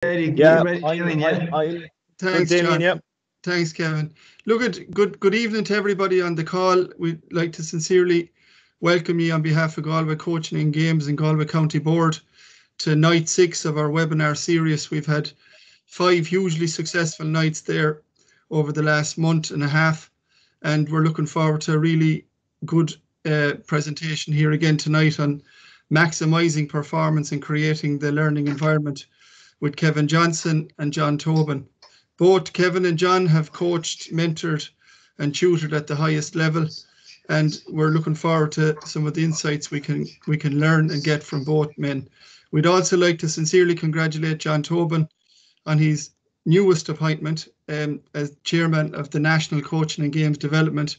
ready. Yeah, ready, Kevin? I'm Thanks, Damien, John. yeah. Thanks, Kevin. Look, good evening to everybody on the call. We'd like to sincerely welcome you on behalf of Galway Coaching and Games and Galway County Board to night 6 of our webinar series. We've had 5 hugely successful nights there over the last month and a half, and we're looking forward to a really good presentation here again tonight on maximising performance and creating the learning environment with Kevin Johnson and John Tobin. Both Kevin and John have coached, mentored and tutored at the highest level, and we're looking forward to some of the insights we can learn and get from both men. We'd also like to sincerely congratulate John Tobin on his newest appointment as chairman of the National Coaching and Games Development.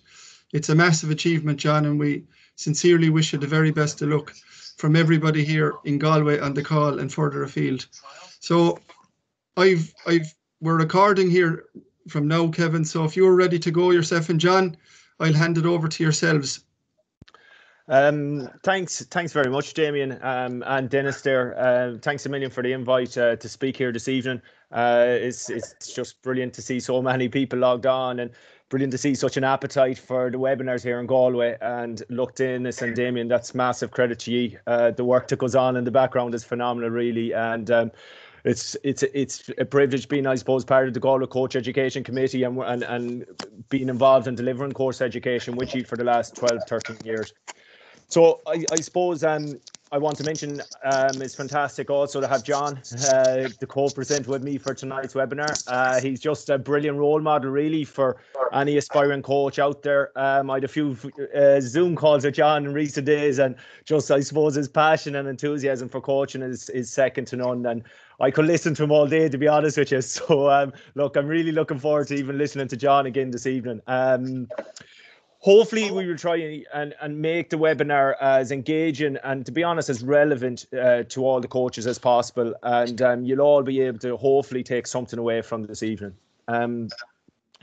It's a massive achievement, John, and we sincerely wish you the very best of luck from everybody here in Galway on the call and further afield. So we're recording here from now, Kevin. So if you're ready to go yourself and John, I'll hand it over to yourselves. Thanks very much, Damien, and Dennis there. Thanks a million for the invite to speak here this evening. It's just brilliant to see so many people logged on, and brilliant to see such an appetite for the webinars here in Galway. And look, Dennis and Damien, that's massive credit to you. The work that goes on in the background is phenomenal, really, and it's a privilege being, I suppose, part of the Galway Coach Education Committee and being involved in delivering course education with you for the last 12, 13 years. So I suppose I want to mention it's fantastic also to have John, the co-present with me for tonight's webinar. He's just a brilliant role model, really, for any aspiring coach out there. I had a few Zoom calls with John in recent days, and just, I suppose, his passion and enthusiasm for coaching is second to none. And I could listen to him all day, to be honest with you. So look, I'm really looking forward to even listening to John again this evening. Hopefully we will try and make the webinar as engaging and, to be honest, as relevant to all the coaches as possible. And you'll all be able to hopefully take something away from this evening.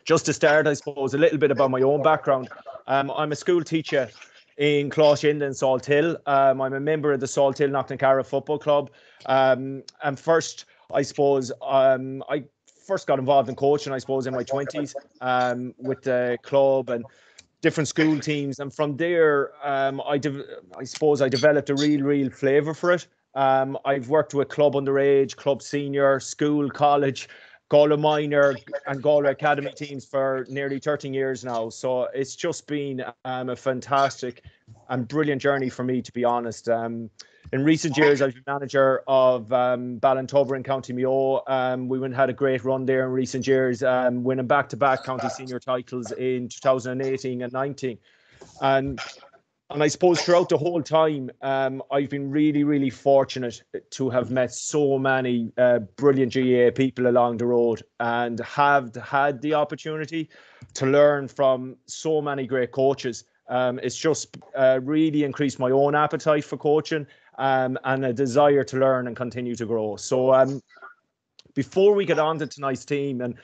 Just to start, I suppose, a little bit about my own background. I'm a school teacher in Closhend and Salt Hill. I'm a member of the Salt Hill Knocknacarra Football Club. And first, I suppose, I first got involved in coaching, I suppose, in my 20s with the club and different school teams, and from there I suppose I developed a real flavour for it. I've worked with club underage, club senior, school, college, Galway minor and Galway academy teams for nearly 13 years now. So it's just been a fantastic and brilliant journey for me, to be honest. In recent years, I've been manager of Ballintubber in County Mayo. We had a great run there in recent years, winning back-to-back county senior titles in 2018 and 19. And I suppose throughout the whole time, I've been really fortunate to have met so many brilliant GAA people along the road, and have had the opportunity to learn from so many great coaches. It's just really increased my own appetite for coaching and a desire to learn and continue to grow. So before we get on to tonight's team, and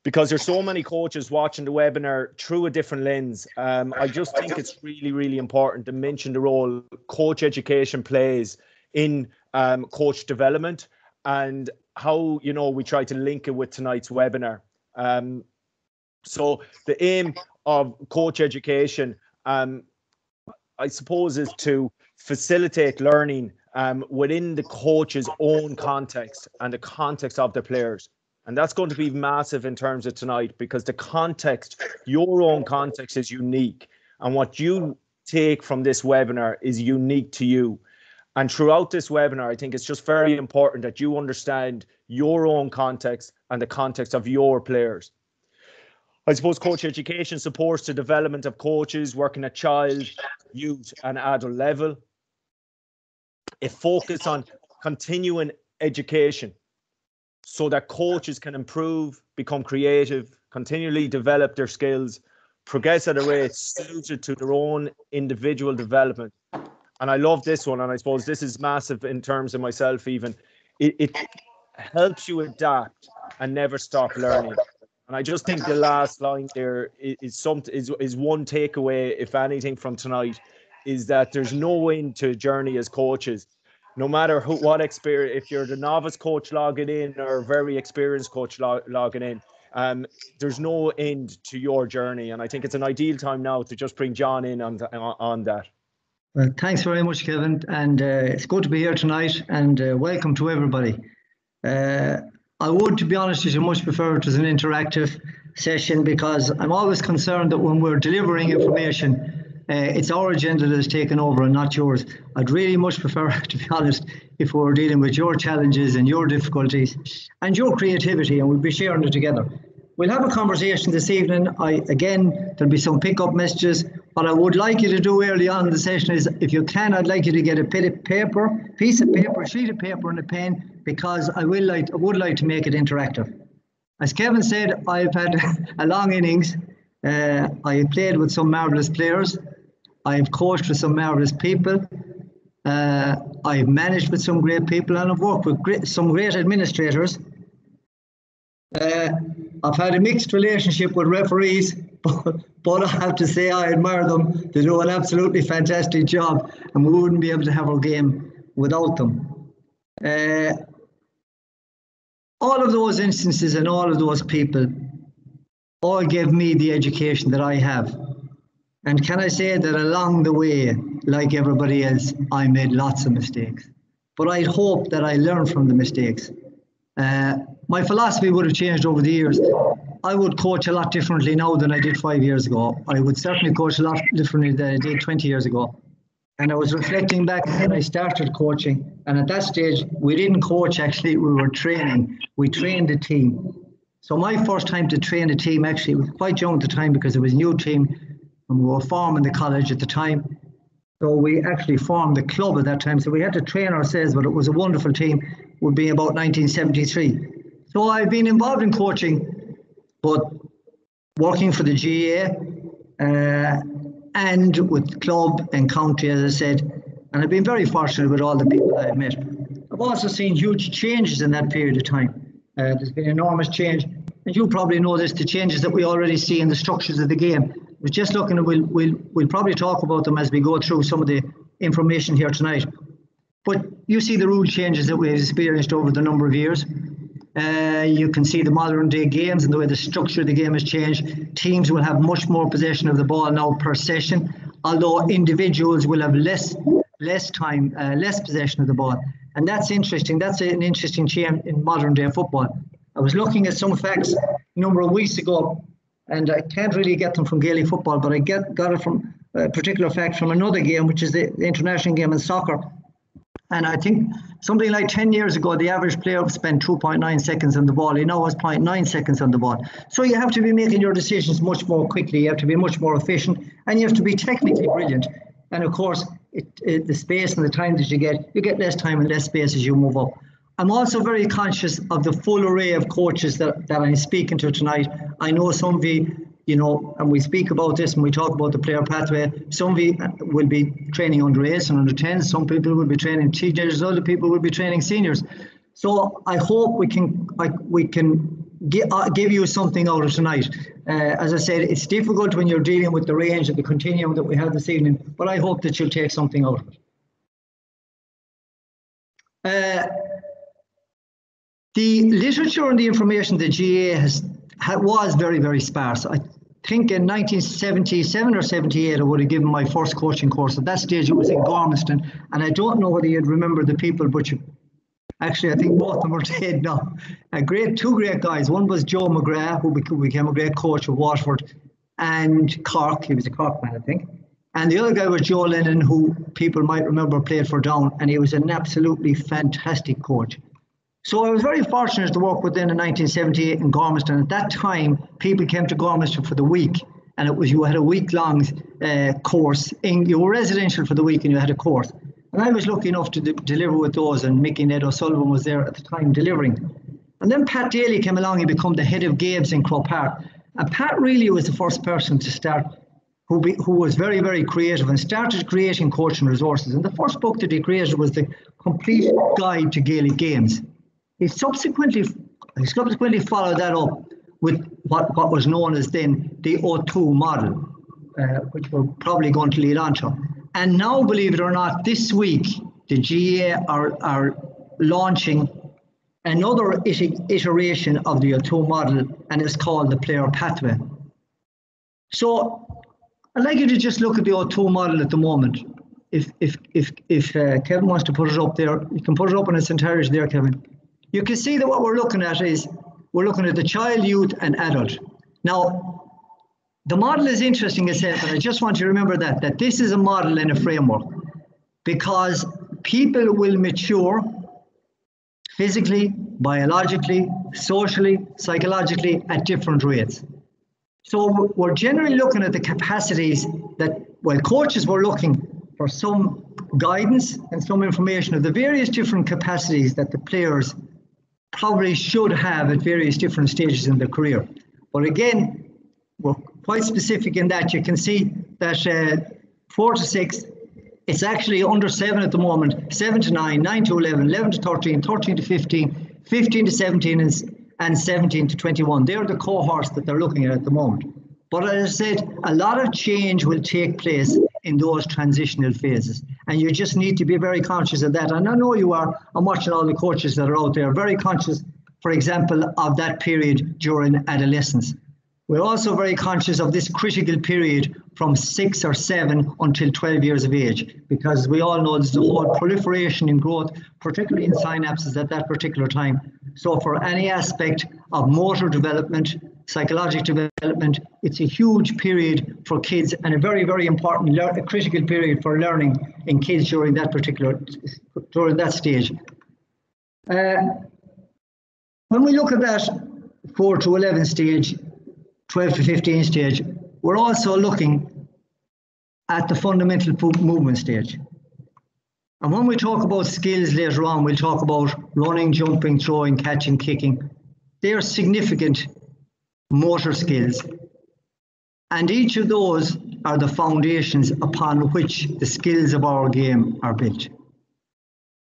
because there's so many coaches watching the webinar through a different lens, I just think it's really important to mention the role coach education plays in coach development, and how, you know, we try to link it with tonight's webinar. So the aim of coach education, I suppose, is to facilitate learning within the coach's own context and the context of the players. And that's going to be massive in terms of tonight, because the context, your own context, is unique. And what you take from this webinar is unique to you. And throughout this webinar, I think it's just very important that you understand your own context and the context of your players. I suppose coach education supports the development of coaches working at child, youth and adult level. It focuses on continuing education so that coaches can improve, become creative, continually develop their skills, progress at a rate suited to their own individual development. And I love this one, and I suppose this is massive in terms of myself even. It helps you adapt and never stop learning. And I just think the last line there is one takeaway, if anything, from tonight, is that there's no end to journey as coaches. no matter what experience, if you're the novice coach logging in or very experienced coach logging in, there's no end to your journey. And I think it's an ideal time now to just bring John in on that. Well, thanks very much, Kevin. And it's good to be here tonight, and welcome to everybody. I would, to be honest with you, much prefer it as an interactive session, because I'm always concerned that when we're delivering information, it's our agenda that is taken over and not yours. I'd really much prefer, to be honest, if we were dealing with your challenges and your difficulties and your creativity, and we'd be sharing it together. We'll have a conversation this evening. There'll be some pick-up messages. What I would like you to do early on in the session is, if you can, I'd like you to get a piece of paper, a sheet of paper and a pen, because I would like to make it interactive. As Kevin said, I've had a long innings. I played with some marvellous players. I've coached with some marvellous people. I've managed with some great people, and I've worked with some great administrators. I've had a mixed relationship with referees, but I have to say I admire them. They do an absolutely fantastic job, and we wouldn't be able to have our game without them. All of those instances and all of those people all gave me the education that I have. And can I say that along the way, like everybody else, I made lots of mistakes. But I'd hope that I learned from the mistakes. My philosophy would have changed over the years. I would coach a lot differently now than I did 5 years ago. I would certainly coach a lot differently than I did 20 years ago. And I was reflecting back when I started coaching. And at that stage, we didn't coach, actually, we were training. We trained a team. So my first time to train a team, actually, it was quite young at the time, because it was a new team and we were forming the college at the time. So we actually formed the club at that time. So we had to train ourselves, but it was a wonderful team. It would be about 1973. So I've been involved in coaching, but working for the GAA and with club and county, as I said, and I've been very fortunate with all the people I've met. I've also seen huge changes in that period of time. There's been enormous change, and you probably know this, the changes that we already see in the structures of the game. We're just looking at, we'll probably talk about them as we go through some of the information here tonight. But you see the rule changes that we've experienced over the number of years. You can see the modern day games and the way the structure of the game has changed. Teams will have much more possession of the ball now per session, although individuals will have less possession of the ball. And that's interesting. That's an interesting change in modern day football. I was looking at some facts a number of weeks ago, and I can't really get them from Gaelic football, but I got it from a particular fact from another game, which is the international game in soccer. And I think something like 10 years ago, the average player spent 2.9 seconds on the ball. He now has 0.9 seconds on the ball. So you have to be making your decisions much more quickly. You have to be much more efficient, and you have to be technically brilliant. And of course, the space and the time that you get less time and less space as you move up. I'm also very conscious of the full array of coaches that I'm speaking to tonight. I know some of you, and we speak about this and we talk about the player pathway. Some of you will be training under 8s and under 10s. Some people will be training teenagers. Other people will be training seniors. So I hope we can give you something out of tonight. As I said, it's difficult when you're dealing with the range of the continuum that we have this evening, but I hope that you'll take something out of it. The literature and the information the GAA was very, very sparse. I think in 1977 or 78, I would have given my first coaching course. At that stage, it was in Gormiston, and I don't know whether you'd remember the people, but actually, I think both of them are dead now. Two great guys. One was Joe McGrath, who became a great coach of Waterford, and Cork. He was a Cork man, I think. And the other guy was Joe Lennon, who people might remember played for Down, and he was an absolutely fantastic coach. So I was very fortunate to work with them in 1978 in Gormiston. At that time, people came to Gormiston for the week, and you had a week-long course. You were residential for the week, and you had a course. And I was lucky enough to deliver with those, and Mickey Ned O'Sullivan was there at the time delivering. And then Pat Daly came along. He became the head of games in Croke Park. And Pat really was the first person to start, who was very, very creative and started creating coaching resources. And the first book that he created was the Complete Guide to Gaelic Games. He subsequently followed that up with what was known as then the O2 model, which we're probably going to lead on to. And now, believe it or not, this week the GAA are launching another iteration of the O2 model, and it's called the player pathway. So I'd like you to just look at the O2 model at the moment. If Kevin wants to put it up there, you can put it up in its entirety there, Kevin. You can see that what we're looking at is we're looking at the child, youth, and adult. Now, the model is interesting itself, and I just want you to remember that this is a model and a framework, because people will mature physically, biologically, socially, psychologically at different rates. So we're generally looking at the capacities that, well, coaches were looking for some guidance and some information of the various different capacities that the players probably should have at various different stages in their career. But again, we're quite specific in that. You can see that 4 to 6, it's actually under 7 at the moment, 7 to 9, 9 to 11, 11 to 13, 13 to 15, 15 to 17, and 17 to 21. They're the cohorts that they're looking at the moment. But as I said, a lot of change will take place in those transitional phases. And you just need to be very conscious of that. And I know you are. I'm watching all the coaches that are out there, very conscious, for example, of that period during adolescence. We're also very conscious of this critical period from 6 or 7 until 12 years of age, because we all know there's a whole proliferation in growth, particularly in synapses at that particular time. So for any aspect of motor development, psychological development, it's a huge period for kids, and a very, very important, critical period for learning in kids during that stage. When we look at that 4 to 11 stage, 12 to 15 stage, we're also looking at the fundamental movement stage. And when we talk about skills later on, we'll talk about running, jumping, throwing, catching, kicking. They are significant motor skills. And each of those are the foundations upon which the skills of our game are built.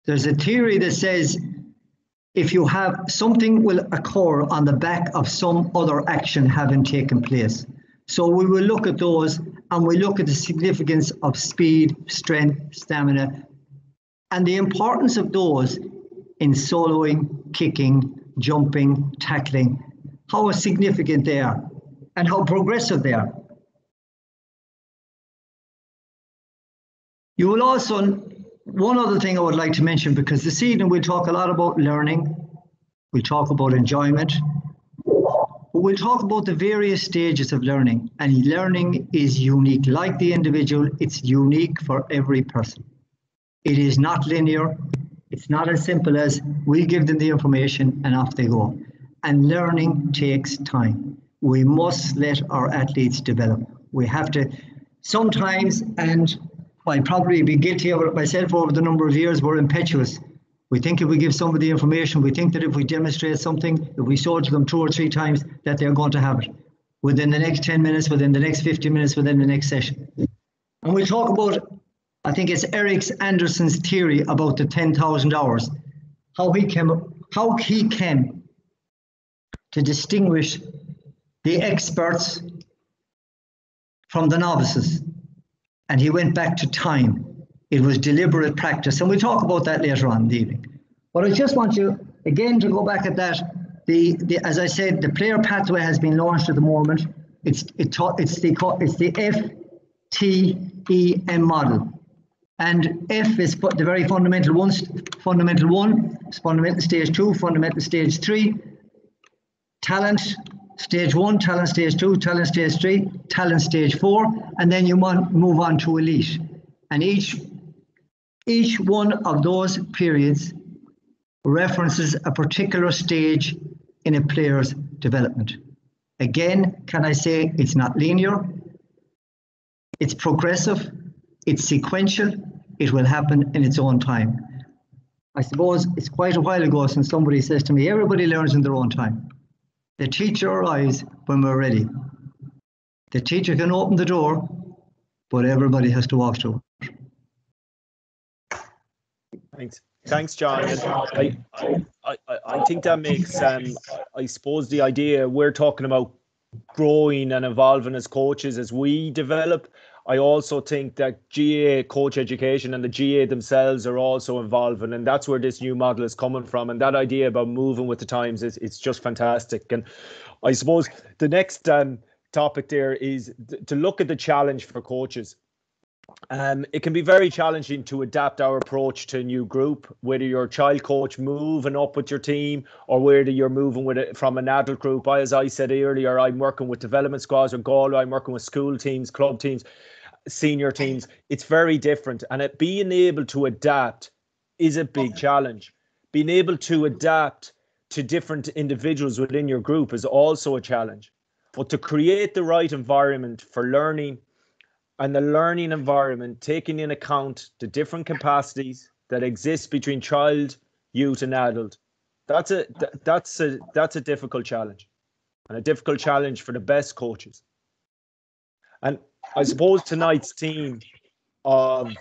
There's a theory that says if you have something will occur on the back of some other action having taken place. So we will look at those, and we look at the significance of speed, strength, stamina, and the importance of those in soloing, kicking, jumping, tackling, how significant they are and how progressive they are. You will also, one other thing I would like to mention, because this evening we'll talk a lot about learning, we'll talk about enjoyment, but we'll talk about the various stages of learning, and learning is unique. Like the individual, it's unique for every person. It is not linear. It's not as simple as we give them the information and off they go. And learning takes time. We must let our athletes develop. We have to sometimes, and I'd probably be guilty of it myself over the number of years, we're impetuous. We think if we give somebody information, we think that if we demonstrate something, if we show it to them 2 or 3 times, that they're going to have it within the next 10 minutes, within the next 15 minutes, within the next session. And we talk about, I think it's Eric Anderson's theory about the 10,000 hours, how he came to distinguish the experts from the novices. And he went back to time. It was deliberate practice. And we'll talk about that later on in the evening. But I just want you, again, to go back at that. As I said, the player pathway has been launched at the moment. It's the FTEM model. And F is the very fundamental one, fundamental stage 2, fundamental stage 3, talent stage 1, talent stage 2, talent stage 3, talent stage 4, and then you move on to elite. And each one of those periods references a particular stage in a player's development. Again, can I say it's not linear, it's progressive, it's sequential, it will happen in its own time. I suppose it's quite a while ago since somebody says to me, everybody learns in their own time. The teacher arrives when we're ready. The teacher can open the door, but everybody has to walk through. Thanks, John. And I think that makes, I suppose, the idea we're talking about growing and evolving as coaches as we develop. I also think that GAA coach education and the GAA themselves are also involved, and that's where this new model is coming from. And that idea about moving with the times it's just fantastic. And I suppose the next topic there is to look at the challenge for coaches. It can be very challenging to adapt our approach to a new group, whether you're a child coach moving up with your team or whether you're moving with it from an adult group. As I said earlier, I'm working with development squads or Galway, I'm working with school teams, club teams, senior teams. It's very different, and being able to adapt is a big challenge. Being able to adapt to different individuals within your group is also a challenge. But to create the right environment for learning, and the learning environment taking in account the different capacities that exist between child, youth, and adult, that's a difficult challenge, and a difficult challenge for the best coaches. And I suppose tonight's theme of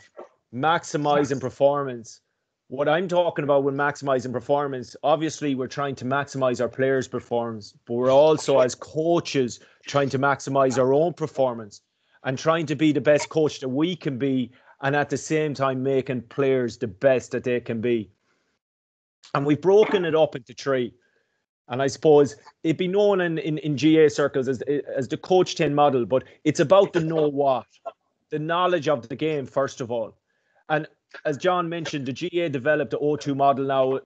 maximising performance, what I'm talking about with maximising performance, obviously we're trying to maximise our players' performance, but we're also as coaches trying to maximise our own performance and trying to be the best coach that we can be, and at the same time making players the best that they can be. And we've broken it up into three. And I suppose it'd be known in GA circles as the Coach 10 model, but it's about the know what, the knowledge of the game, first of all. And as John mentioned, the GA developed the O2 model now,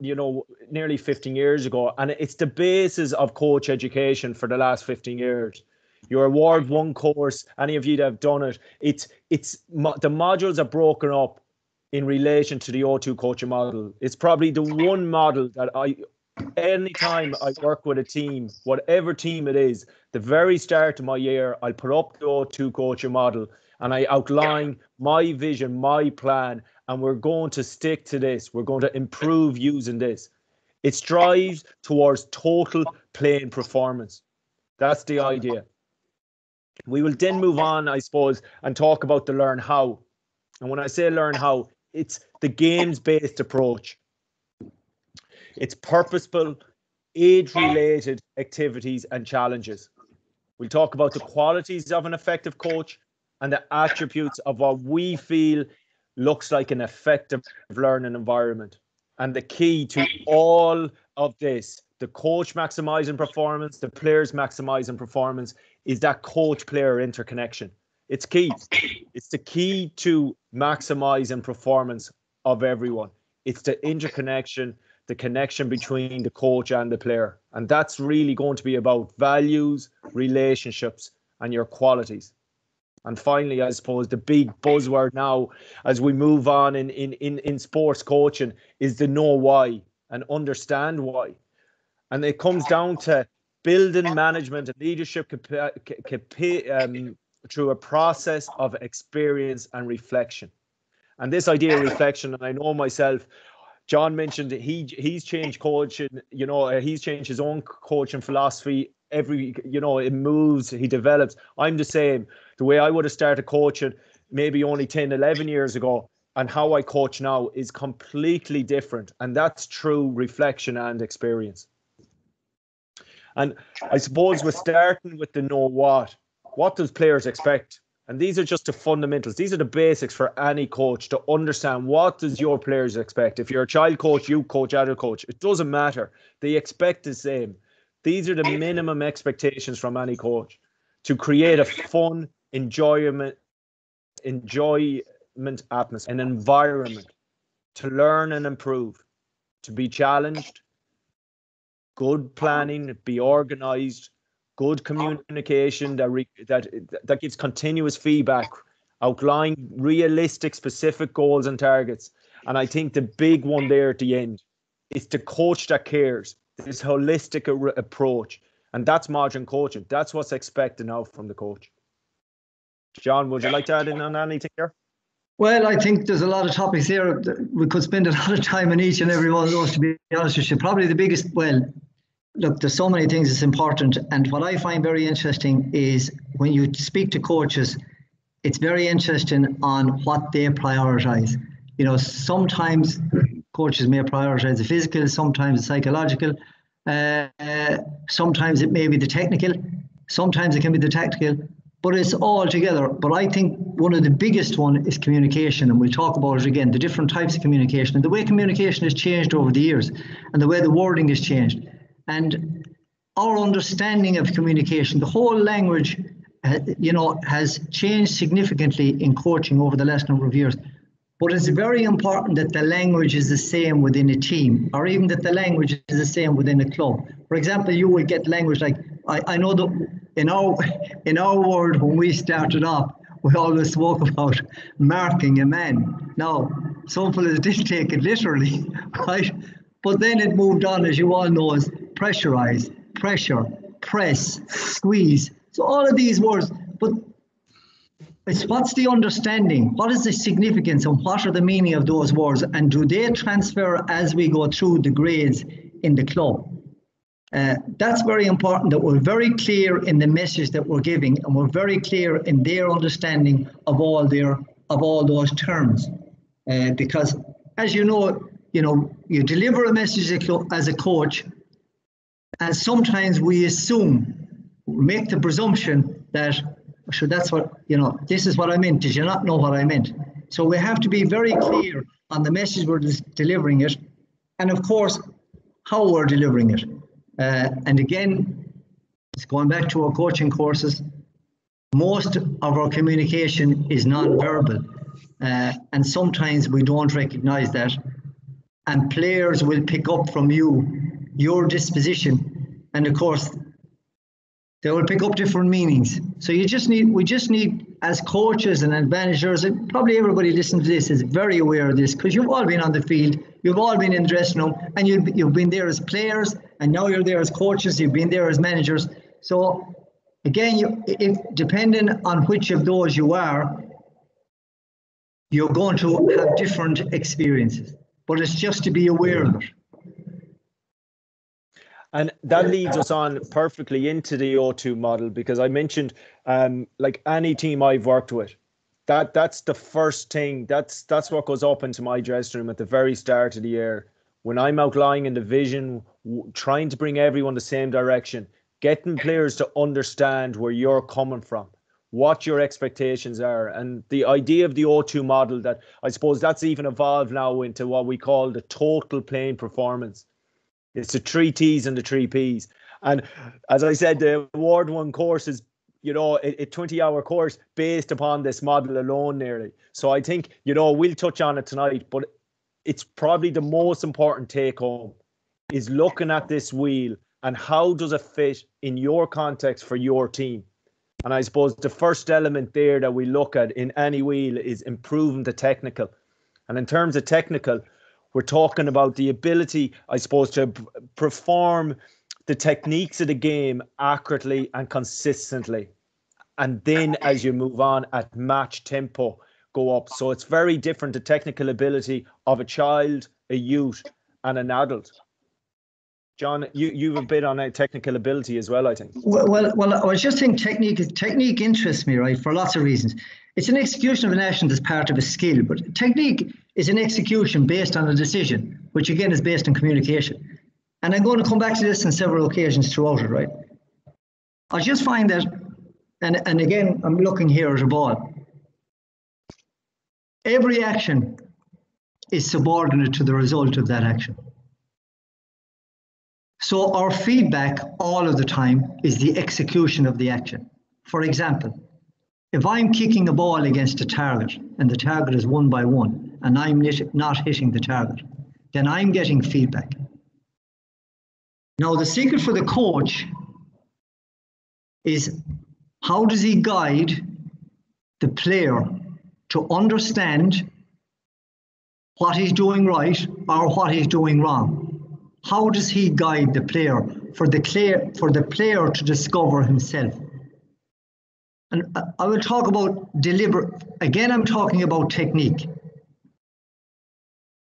nearly 15 years ago. And it's the basis of coach education for the last 15 years. Your award one course, any of you that have done it, the modules are broken up in relation to the O2 coaching model. It's probably the one model that anytime I work with a team, whatever team it is, the very start of my year, I'll put up the O2 coaching model and I outline my vision, my plan, and we're going to stick to this. We're going to improve using this. It strives towards total playing performance. That's the idea. We will then move on, I suppose, and talk about the learn how. And when I say learn how, it's the games-based approach. It's purposeful, age-related activities and challenges. We'll talk about the qualities of an effective coach and the attributes of what we feel looks like an effective learning environment. And the key to all of this, the coach maximising performance, the players maximising performance, is that coach-player interconnection. It's key. It's the key to maximising performance of everyone. It's the interconnection, the connection between the coach and the player. And that's really going to be about values, relationships, and your qualities. And finally, I suppose the big buzzword now, as we move on in sports coaching, is the know why and understand why. And it comes down to building management and leadership through a process of experience and reflection. And this idea of reflection, and I know myself, John mentioned that he's changed coaching, he's changed his own coaching philosophy. It moves, he develops. I'm the same. The way I would have started coaching maybe only 10, 11 years ago and how I coach now is completely different. And that's true reflection and experience. And I suppose we're starting with the know what. What does players expect? And these are just the fundamentals. These are the basics for any coach to understand. What does your players expect? If you're a child coach, youth coach, adult coach, it doesn't matter. They expect the same. These are the minimum expectations from any coach to create a fun, enjoyment atmosphere, an environment to learn and improve, to be challenged, good planning, be organized, good communication that gives continuous feedback, outline realistic, specific goals and targets. And I think the big one there at the end is the coach that cares, this holistic approach. And that's modern coaching. That's what's expected now from the coach. John, would you like to add in on anything here? Well, I think there's a lot of topics here. We could spend a lot of time on each and every one of those, to be honest with you. Probably the biggest, look, there's so many things that's important. And what I find very interesting is when you speak to coaches, it's very interesting on what they prioritize. Sometimes coaches may prioritize the physical, sometimes the psychological, sometimes it may be the technical, sometimes it can be the tactical, but it's all together. But I think one of the biggest one is communication, and we'll talk about it again, the different types of communication and the way communication has changed over the years and the way the wording has changed. And our understanding of communication, the whole language, has changed significantly in coaching over the last number of years. But it's very important that the language is the same within a team, or even that the language is the same within a club. For example, you will get language like, I know that in our world, when we started off, we always spoke about marking a man. Now, some fellas did take it literally, right? But then it moved on, as you all know, as pressurize, pressure, press, squeeze. So all of these words, but it's what's the understanding? What is the significance and what are the meaning of those words? And do they transfer as we go through the grades in the club? That's very important, that we're very clear in the message that we're giving, and we're very clear in their understanding of all those terms. Because as you know, you deliver a message as a coach, and sometimes we make the presumption that, sure, that's what, this is what I meant. Did you not know what I meant? So we have to be very clear on the message we're delivering it, and of course, how we're delivering it. And again, it's going back to our coaching courses, most of our communication is non-verbal, and sometimes we don't recognize that, and players will pick up from your disposition, and of course they will pick up different meanings. So we just need as coaches and as managers, and probably everybody listening to this is very aware of this, because you've all been on the field, you've all been in the dressing room, and you've been there as players, and now you're there as coaches, you've been there as managers. So again, if depending on which of those you are, you're going to have different experiences, but it's just to be aware of it. And that leads us on perfectly into the O2 model, because I mentioned, like any team I've worked with, that's the first thing, that's what goes up into my dressing room at the very start of the year. When I'm outlining in the vision, trying to bring everyone the same direction, getting players to understand where you're coming from, what your expectations are. And the idea of the O2 model, that I suppose that's even evolved now into what we call the total playing performance. It's the 3 T's and the 3 P's. And as I said, the award one course is, a 20-hour course based upon this model alone nearly. So I think, we'll touch on it tonight, but it's probably the most important take home is looking at this wheel and how does it fit in your context for your team. And I suppose the first element there that we look at in any wheel is improving the technical. And in terms of technical, we're talking about the ability, I suppose, to perform the techniques of the game accurately and consistently. And then as you move on at match tempo, go up. So it's very different, the technical ability of a child, a youth, and an adult. John, you've a bit on technical ability as well, I think. Well, I was just saying technique interests me, right, for lots of reasons. It's an execution of an action that's part of a skill, but technique is an execution based on a decision, which again is based on communication. And I'm going to come back to this on several occasions throughout it, right? I just find that, and again, I'm looking here at a ball. Every action is subordinate to the result of that action. So our feedback all of the time is the execution of the action. For example, if I'm kicking a ball against a target and the target is 1 by 1 and I'm not hitting the target, then I'm getting feedback. Now, the secret for the coach is how does he guide the player to understand what he's doing right or what he's doing wrong? How does he guide the player for the player to discover himself? And I will talk about again, I'm talking about technique.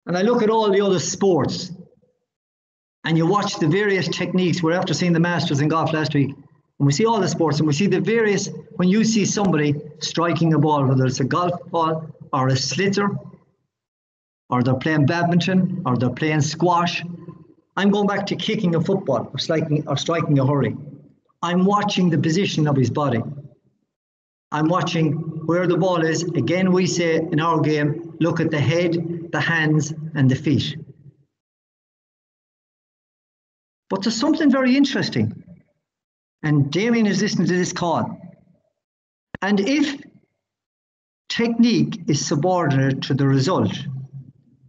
And I look at all the other sports and you watch the various techniques. We're after seeing the Masters in golf last week. And we see all the sports and we see the various, when you see somebody striking a ball, whether it's a golf ball or a sliotar, or they're playing badminton, or they're playing squash. I'm going back to kicking a football or striking a hurley. I'm watching the position of his body. I'm watching where the ball is. Again, we say in our game, look at the head, the hands, and the feet. But there's something very interesting. And Damien is listening to this call. And if technique is subordinate to the result,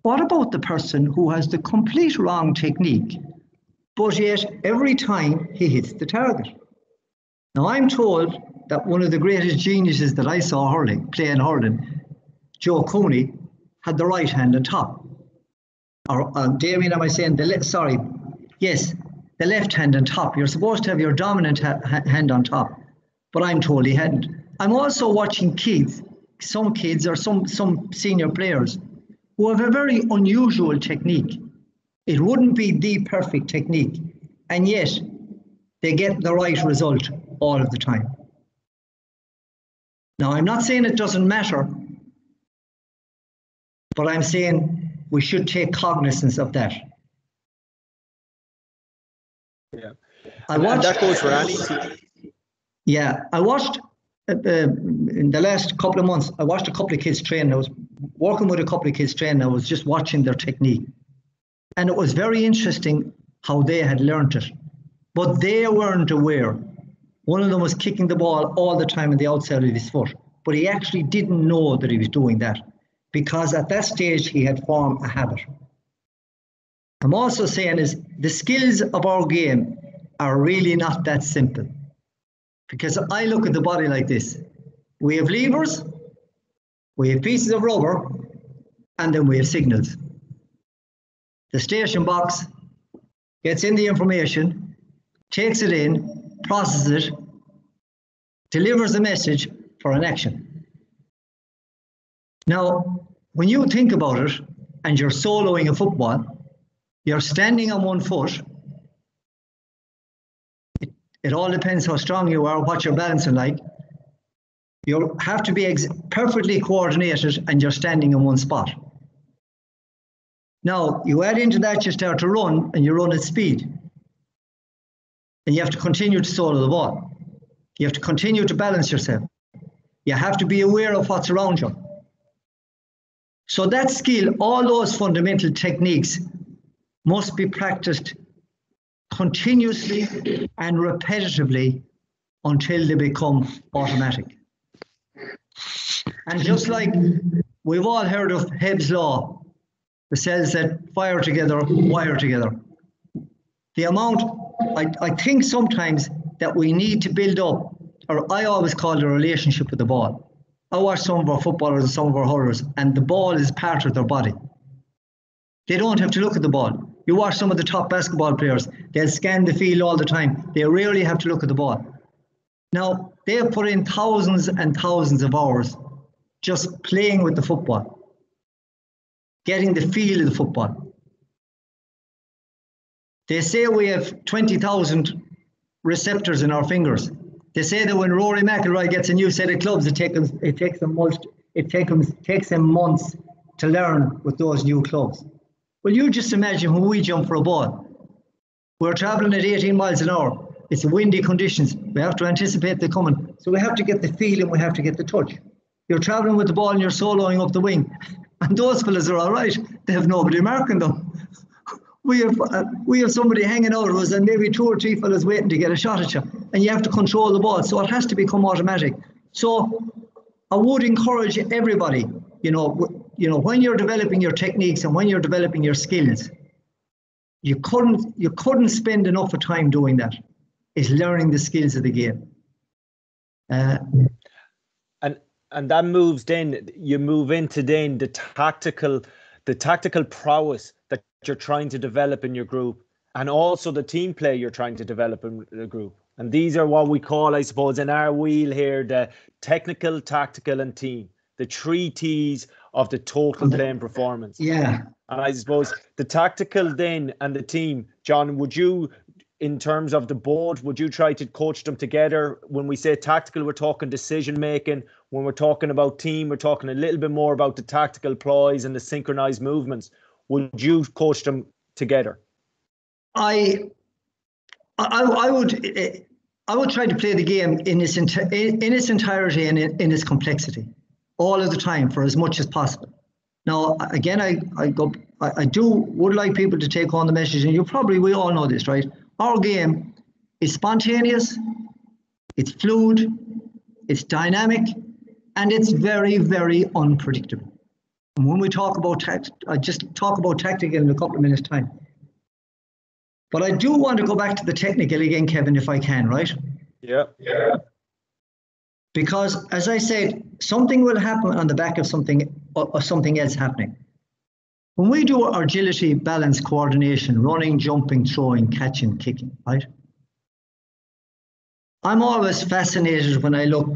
what about the person who has the complete wrong technique, but yet every time he hits the target? Now, I'm told that one of the greatest geniuses that I saw playing hurling, Joe Cooney, had the right hand on top. Or Damien, am I saying the left? Sorry. Yes, the left hand on top. You're supposed to have your dominant hand on top, but I'm told he hadn't. I'm also watching kids, some kids or some senior players who have a very unusual technique. It wouldn't be the perfect technique, and yet they get the right result all of the time. Now, I'm not saying it doesn't matter, but I'm saying we should take cognizance of that. Yeah, and that goes for any team. Yeah, I watched in the last couple of months, I watched a couple of kids train. I was working with a couple of kids train. I was just watching their technique. And it was very interesting how they had learned it. But they weren't aware. One of them was kicking the ball all the time on the outside of his foot. But he actually didn't know that he was doing that, because at that stage he had formed a habit. I'm also saying is the skills of our game are really not that simple. Because I look at the body like this. We have levers, we have pieces of rubber, and then we have signals. The station box gets in the information, takes it in, processes it, delivers a message for an action. Now, when you think about it, and you're soloing a football, you're standing on one foot. It all depends how strong you are, what you're balancing like. You have to be perfectly coordinated, and you're standing in one spot. Now, you add into that, you start to run, and you run at speed. And you have to continue to solo the ball. You have to continue to balance yourself. You have to be aware of what's around you. So that skill, all those fundamental techniques must be practiced continuously and repetitively until they become automatic. And just like we've all heard of Hebb's law, the cells that fire together, wire together. The amount, I think sometimes that we need to build up, or I always call it a relationship with the ball. I watch some of our footballers and some of our hurlers, and the ball is part of their body. They don't have to look at the ball. You watch some of the top basketball players, they'll scan the field all the time. They rarely have to look at the ball. Now, they have put in thousands and thousands of hours just playing with the football, getting the feel of the football. They say we have 20,000 receptors in our fingers. They say that when Rory McIlroy gets a new set of clubs, it takes him months to learn with those new clubs. Well, you just imagine when we jump for a ball. We're traveling at 18 miles an hour. It's windy conditions. We have to anticipate the coming. So we have to get the feel and we have to get the touch. You're traveling with the ball and you're soloing up the wing. And those fellas are all right. They have nobody marking them. We have somebody hanging out of us and maybe 2 or 3 fellas waiting to get a shot at you. And you have to control the ball. So it has to become automatic. So I would encourage everybody, when you're developing your techniques and when you're developing your skills, you couldn't spend enough of time doing that. Is learning the skills of the game. And that moves then, you move into then the tactical prowess that you're trying to develop in your group, and also the team play you're trying to develop in the group. And these are what we call, I suppose, in our wheel here, the technical, tactical, and team. The 3 T's of the total playing performance. Yeah. And I suppose the tactical then and the team, John, would you, in terms of the board, would you try to coach them together? When we say tactical, we're talking decision making. When we're talking about team, we're talking a little bit more about the tactical ploys and the synchronized movements. Would you coach them together? I would. I would try to play the game in its entirety and in its complexity, all of the time for as much as possible. Now, again, I would like people to take on the message, and we all know this, right? Our game is spontaneous, it's fluid, it's dynamic, and it's very, very unpredictable. And when we talk about I just talk about tactical in a couple of minutes' time. But I do want to go back to the technical again, Kevin, if I can, right? Yeah. Because, as I said, something will happen on the back of something or something else happening. When we do our agility, balance, coordination, running, jumping, throwing, catching, kicking, right? I'm always fascinated when I look.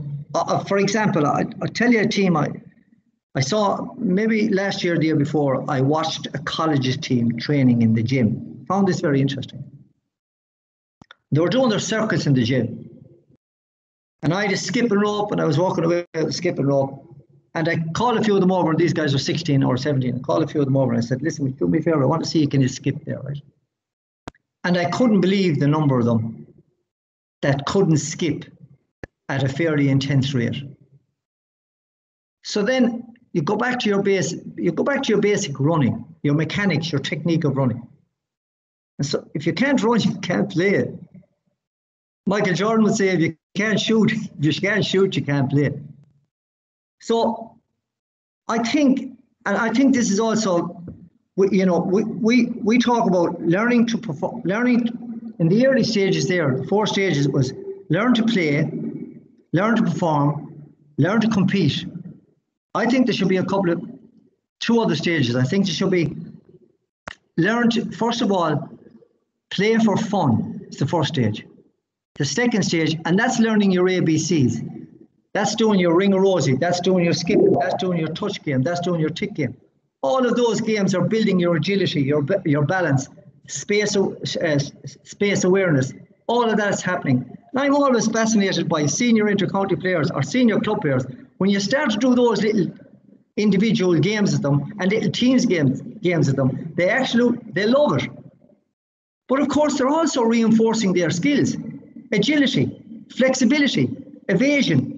For example, I'll tell you a team I saw maybe last year or the year before. I watched a college's team training in the gym. Found this very interesting. They were doing their circuits in the gym. And I had a skipping rope, and I was walking away with a skipping rope. And I called a few of them over, and these guys were 16 or 17. I called a few of them over, and I said, listen, do me a favor, I want to see you can skip there, right? And I couldn't believe the number of them that couldn't skip at a fairly intense rate. So then you go back to your basic running, your mechanics, your technique of running. And so if you can't run, you can't play it. Michael Jordan would say, if you can't shoot, you can't play. So I think this is also, we talk about learning to perform, learning in the early stages there, the 4 stages was learn to play, learn to perform, learn to compete. I think there should be 2 other stages. I think there should be learn to, first of all, play for fun. It's the first stage. The second stage, and that's learning your ABCs. That's doing your ring of Rosie. That's doing your skip. That's doing your touch game. That's doing your tick game. All of those games are building your agility, your balance, space awareness. All of that's happening. And I'm always fascinated by senior intercounty players or senior club players. When you start to do those little individual games with them and little teams games with them, they love it. But of course, they're also reinforcing their skills. Agility, flexibility, evasion.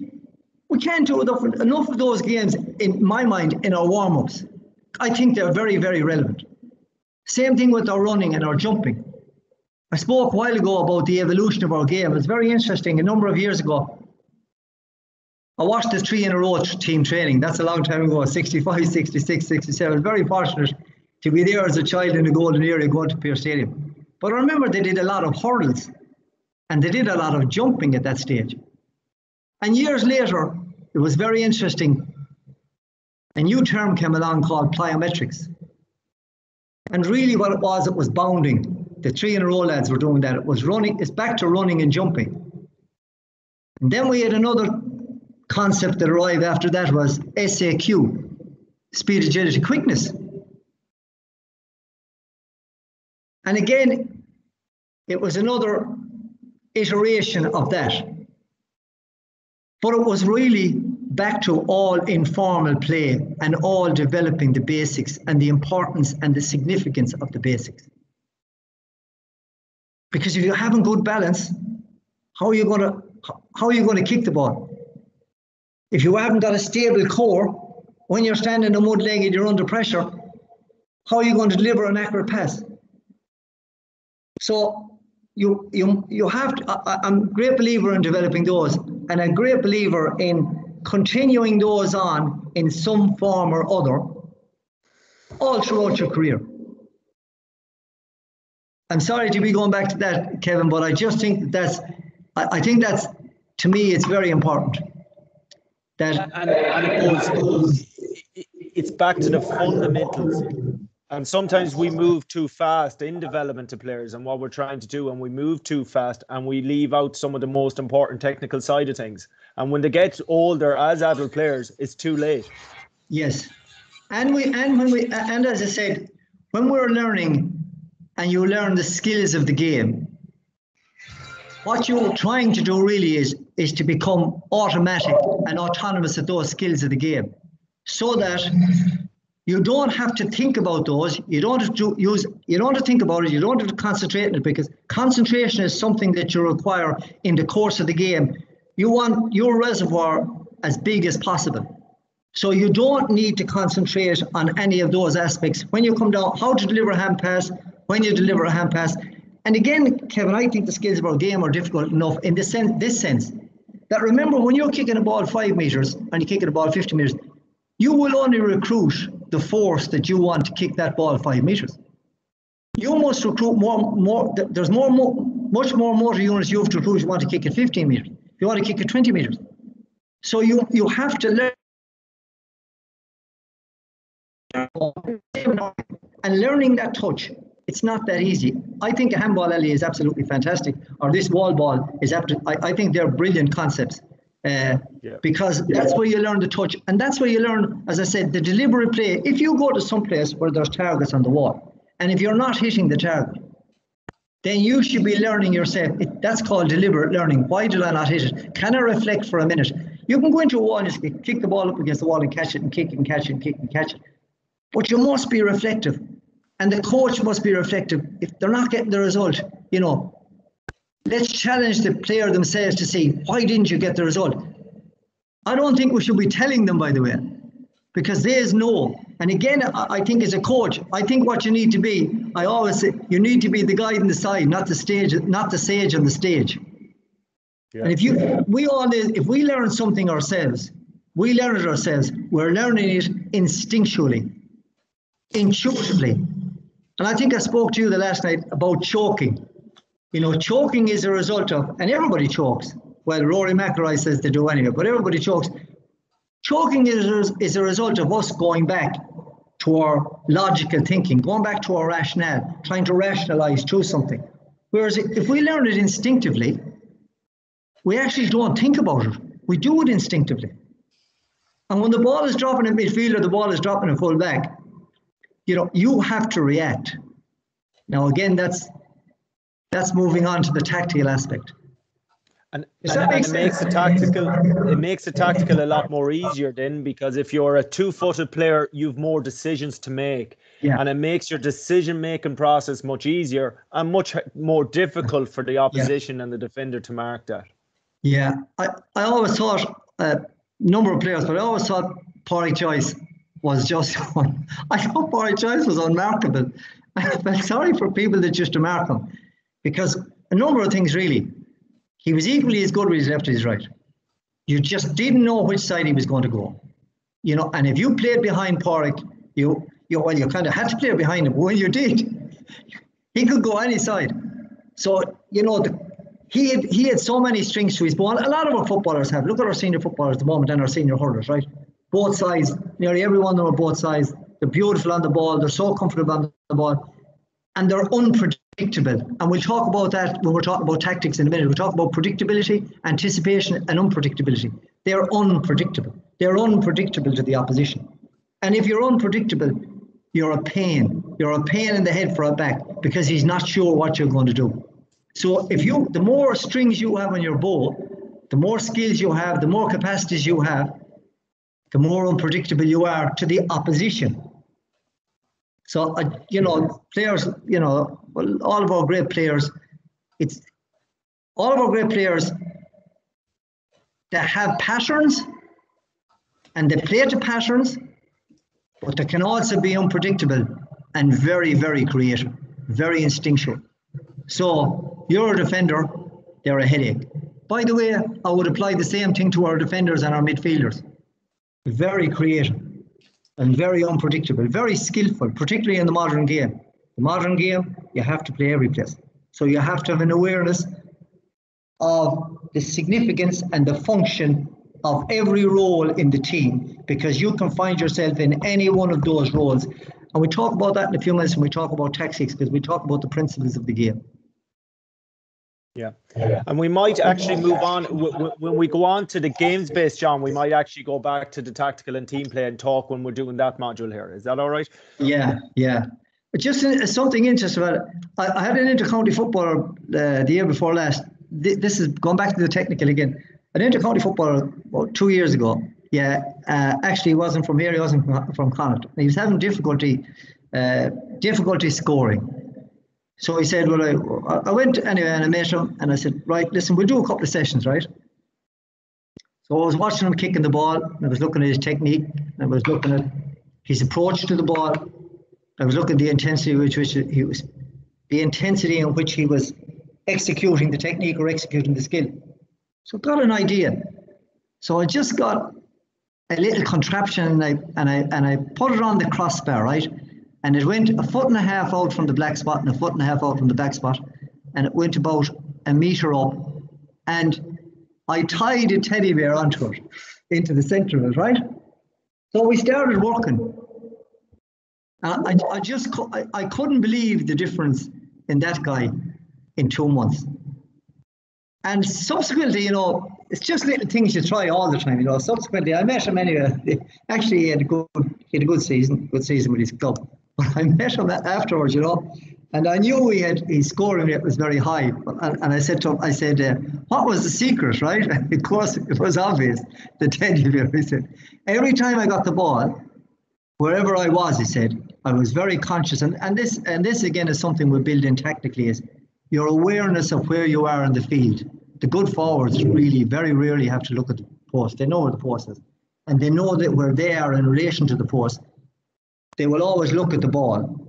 We can't do enough of those games, in my mind, in our warm-ups. I think they're very, very relevant. Same thing with our running and our jumping. I spoke a while ago about the evolution of our game. It's very interesting. A number of years ago, I watched the 3 in a row team training. That's a long time ago, 65, 66, 67. Very fortunate to be there as a child in the golden era going to Pearse Stadium. But I remember they did a lot of hurdles and they did a lot of jumping at that stage. And years later, it was very interesting. A new term came along called plyometrics. And really what it was bounding. The 3 in a row lads were doing that. It was running, it's back to running and jumping. And then we had another concept that arrived after that was SAQ, speed, agility, quickness. And again, it was another iteration of that. But it was really back to all informal play and all developing the basics and the importance and the significance of the basics. Because if you haven't good balance, how are you going to kick the ball? If you haven't got a stable core, when you're standing on one leg and you're under pressure, how are you going to deliver an accurate pass? So you have to, I'm a great believer in developing those, and a great believer in continuing those on in some form or other all throughout your career. I'm sorry to be going back to that, Kevin, but I just think I think that's, to me, it's very important. That and it goes, it's back to the fundamentals. And sometimes we move too fast in development to players and what we're trying to do, and we move too fast and we leave out some of the most important technical side of things. And when they get older as adult players, it's too late. Yes. And as I said, when we're learning and you learn the skills of the game, what you're trying to do really is to become automatic and autonomous at those skills of the game, so that You don't have to think about those. You don't have to you don't have to think about it. You don't have to concentrate on it, because concentration is something that you require in the course of the game. You want your reservoir as big as possible. So you don't need to concentrate on any of those aspects. When you come down, how to deliver a hand pass, when you deliver a hand pass. And again, Kevin, I think the skills of our game are difficult enough in this sense, that remember, when you're kicking a ball 5 meters and you're kicking a ball 50 meters, you will only recruit the force that you want to kick that ball 5 meters. You must recruit more. There's much more motor units you have to recruit if you want to kick it 15 meters. If you want to kick it 20 meters. So you have to learn. And learning that touch, it's not that easy. I think a handball alley is absolutely fantastic, or this wall ball is I think they're brilliant concepts, because that's where you learn the touch, and that's where you learn, as I said, the deliberate play. If you go to some place where there's targets on the wall, and if you're not hitting the target, then you should be learning yourself. That's called deliberate learning. Why did I not hit it? Can I reflect for a minute? You can go into a wall and just kick the ball up against the wall and catch it, and kick and catch it, and kick and catch it. But you must be reflective, and the coach must be reflective. If they're not getting the result, let's challenge the player themselves to see, why didn't you get the result? I don't think we should be telling them, by the way, because there's no. And again, I think as a coach, I think what you need to be, I always say, you need to be the guide on the side, not the sage on the stage. Yeah. And if we learn something ourselves, we learn it ourselves. We're learning it instinctually, intuitively. And I think I spoke to you the last night about choking. Choking is a result of, and everybody chokes. Well, Rory McIlroy says they do anyway, but everybody chokes. Choking is a result of us going back to our logical thinking, going back to our rationale, trying to rationalize through something. Whereas if we learn it instinctively, we actually don't think about it. We do it instinctively. And when the ball is dropping in midfield or the ball is dropping in full back, you have to react. Now, again, that's moving on to the tactical aspect. And it makes the tactical a lot more easier then, because if you're a 2-footed player, you've more decisions to make. Yeah. And it makes your decision-making process much easier and much more difficult for the opposition and the defender to mark that. Yeah, I always thought a number of players, but I always thought Pádraig Joyce was just one. I thought Pádraig Joyce was unmarkable. I felt sorry for people that used to mark him, because a number of things really. He was equally as good with his left as his right. You just didn't know which side he was going to go. And if you played behind Pádraig, you kind of had to play behind him. When you did, he could go any side. So, he had so many strings to his bow. A lot of our footballers have. Look at our senior footballers at the moment and our senior hurlers, right? Both sides, nearly every one of them are both sides. They're beautiful on the ball. They're so comfortable on the ball. And they're unpredictable. And we'll talk about that when we're talking about tactics in a minute. We'll talk about predictability, anticipation, and unpredictability. They're unpredictable. They're unpredictable to the opposition. And if you're unpredictable, you're a pain. You're a pain in the head for a back, because he's not sure what you're going to do. So the more strings you have on your bow, the more skills you have, the more capacities you have, the more unpredictable you are to the opposition. So, players, all of our great players, that have patterns and they play to patterns, but they can also be unpredictable and very, very creative, very instinctual. So you're a defender, they're a headache. By the way, I would apply the same thing to our defenders and our midfielders. Very creative and very unpredictable, very skillful, particularly in the modern game. The modern game, you have to play every place. So you have to have an awareness of the significance and the function of every role in the team, because you can find yourself in any one of those roles. And we talk about that in a few minutes when we talk about tactics, because we talk about the principles of the game. Yeah, and we might actually move on when we go on to the games based, John. We might actually go back to the tactical and team play and talk when we're doing that module here. Is that all right? Yeah. But just something interesting about it. I had an inter-county footballer the year before last. This is going back to the technical again. An inter-county footballer about 2 years ago. Actually, he wasn't from here. He wasn't from Connacht. He was having difficulty scoring. So he said, well, I went anyway and I met him and I said, right, listen, we'll do a couple of sessions, right? So I was watching him kicking the ball. And I was looking at his technique. I was looking at his approach to the ball. I was looking at the intensity in which he was executing the technique or executing the skill. So I got an idea. So I just got a little contraption and I put it on the crossbar, right? And it went 1.5 foot out from the black spot and 1.5 foot out from the back spot. And it went about 1 meter up. And I tied a teddy bear onto it, into the center of it, right? So we started working. I couldn't believe the difference in that guy in 2 months. And subsequently, it's just little things you try all the time, Subsequently, I met him anyway. Actually, he had a good season with his club. But I met him afterwards, and I knew his scoring rate was very high. And I said to him, what was the secret, right? Of course, it was obvious, the teddy bear. He said, every time I got the ball, wherever I was, he said, I was very conscious. And this again is something we build in tactically, is your awareness of where you are in the field. The good forwards really very rarely have to look at the post. They know where the post is. And they know that where they are in relation to the post. They will always look at the ball,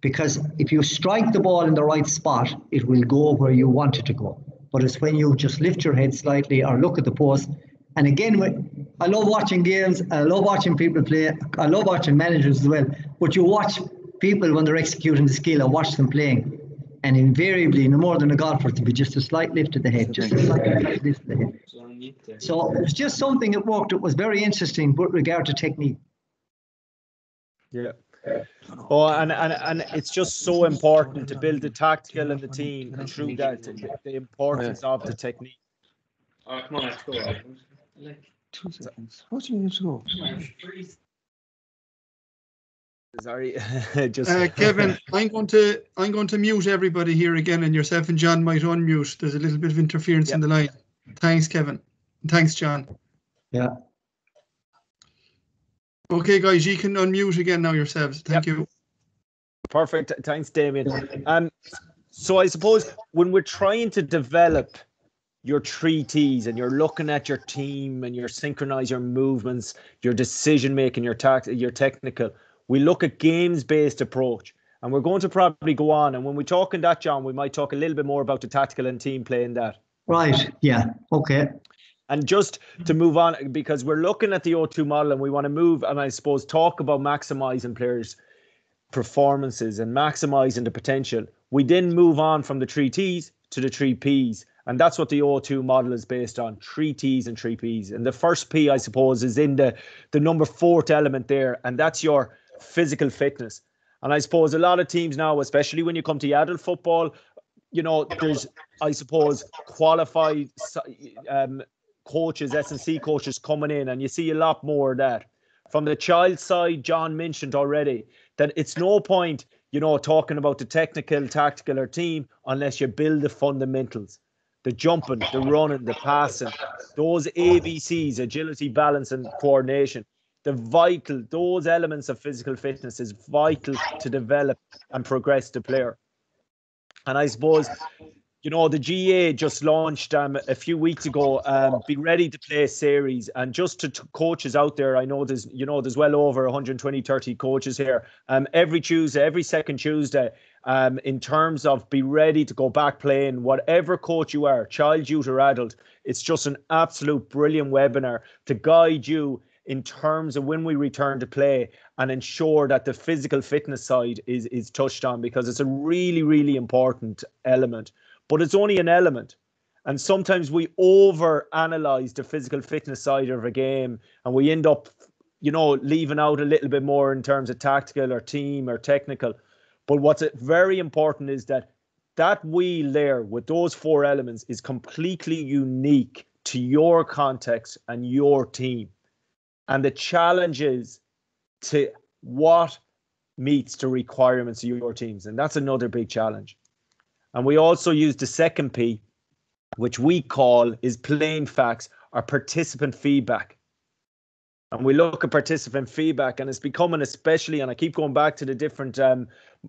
because if you strike the ball in the right spot, it will go where you want it to go. But it's when you just lift your head slightly or look at the post. And again, I love watching games. I love watching people play. I love watching managers as well. But you watch people when they're executing the skill, I watch them playing. And invariably, no more than a golfer, to be just a slight lift of the head, just a slight lift of the head. So it was just something that worked. It was very interesting with regard to technique. Yeah. Oh, and it's just so important to build the tactical and the team through that, the importance of the technique. Oh, come on, let's go. Like 2 seconds. What do you need to go? Sorry, Kevin, I'm going to mute everybody here again, and yourself and John might unmute. There's a little bit of interference in the line. Thanks, Kevin. And thanks, John. Yeah. Okay, guys, you can unmute again now yourselves. Thank you. Perfect. Thanks, Damien. So I suppose when we're trying to develop your 3 T's and you're looking at your team and you synchronize your movements, your decision making, your technical, we look at games-based approach. And we're going to probably go on. And when we talk in that, John, we might talk a little bit more about the tactical and team play in that. Right. Yeah. Okay. And just to move on, because we're looking at the O2 model and we want to move and I suppose talk about maximizing players' performances and maximizing the potential, we then move on from the 3 T's to the 3 P's. And that's what the O2 model is based on, 3 T's and 3 P's. And the first P, I suppose, is in the number 4th element there, and that's your physical fitness. And I suppose a lot of teams now, especially when you come to adult football, there's, I suppose, qualified coaches, S&C coaches coming in, and you see a lot more of that. From the child side, John mentioned already that it's no point, talking about the technical, tactical or team unless you build the fundamentals. The jumping, the running, the passing, those ABCs, agility, balance and coordination. Those elements of physical fitness is vital to develop and progress the player. And I suppose, the GAA just launched a few weeks ago, Be Ready to Play series. And just to coaches out there, I know there's well over 120, 30 coaches here. Every Tuesday, every second Tuesday, in terms of be ready to go back playing, whatever coach you are, child, youth or adult, it's just an absolute brilliant webinar to guide you in terms of when we return to play and ensure that the physical fitness side is touched on, because it's a really, really important element. But it's only an element. And sometimes we over-analyze the physical fitness side of a game and we end up, leaving out a little bit more in terms of tactical or team or technical. But what's very important is that wheel there with those 4 elements is completely unique to your context and your team. And the challenge is to what meets the requirements of your teams. And that's another big challenge. And we also use the second P, which we call is plain facts or participant feedback. And we look at participant feedback, and it's becoming, especially, and I keep going back to the different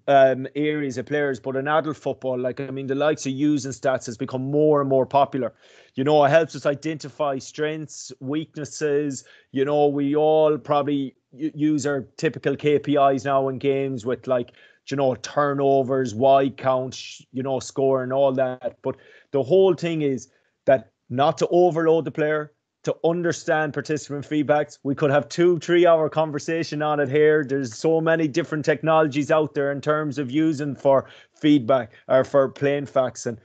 areas of players, but in adult football, like, I mean, the likes of using stats has become more and more popular. You know, it helps us identify strengths, weaknesses. You know, we all probably use our typical KPIs now in games with, like, you know, turnovers, wide count, you know, score and all that. But the whole thing is that not to overload the player, to understand participant feedbacks. We could have 2-3 hour conversation on it here. There's so many different technologies out there in terms of using for feedback or for playing facts. And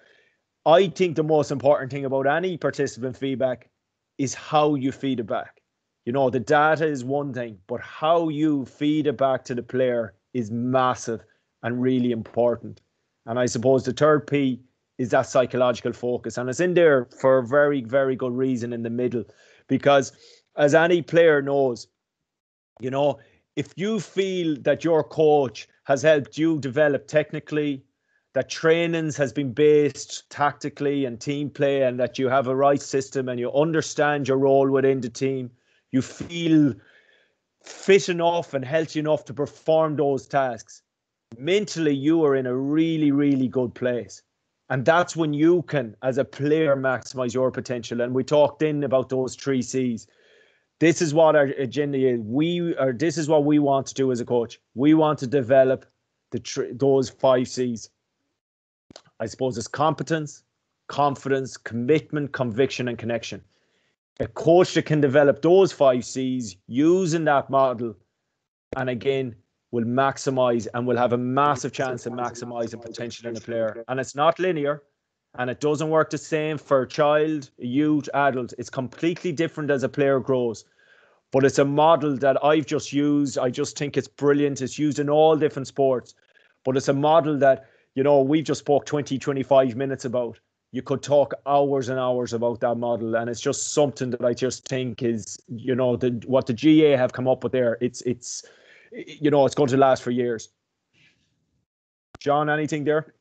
I think the most important thing about any participant feedback is how you feed it back. You know, the data is one thing, but how you feed it back to the player is massive and really important. And I suppose the third P is that psychological focus. And it's in there for a very, very good reason in the middle. Because as any player knows, you know, if you feel that your coach has helped you develop technically, that trainings has been based tactically and team play, and that you have a right system and you understand your role within the team, you feel fit enough and healthy enough to perform those tasks, mentally you are in a really, really good place. And that's when you can, as a player, maximize your potential. And we talked in about those 3 C's. This is what our agenda is. This is what we want to do as a coach. We want to develop those 5 C's. I suppose it's competence, confidence, commitment, conviction, and connection. A coach that can develop those 5 C's using that model, and again, will maximize and will have a massive chance of maximizing potential in a player. And it's not linear, and it doesn't work the same for child, youth, adult. It's completely different as a player grows. But it's a model that I've just used. I just think it's brilliant. It's used in all different sports. But it's a model that, you know, we've just spoke 20, 25 minutes about. You could talk hours and hours about that model. And it's just something that I just think is, you know, what the GAA have come up with there. It's you know, it's going to last for years. John, anything there?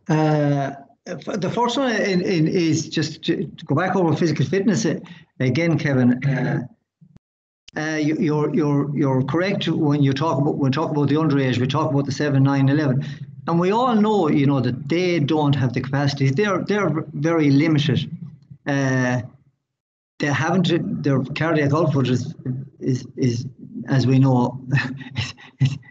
The first one is just to go back over physical fitness again, Kevin. You're correct when you talk about the underage. We talk about the 7, 9, 11, and we all know, you know, that they don't have the capacities. They're very limited. They haven't. Their cardiac output is as we know,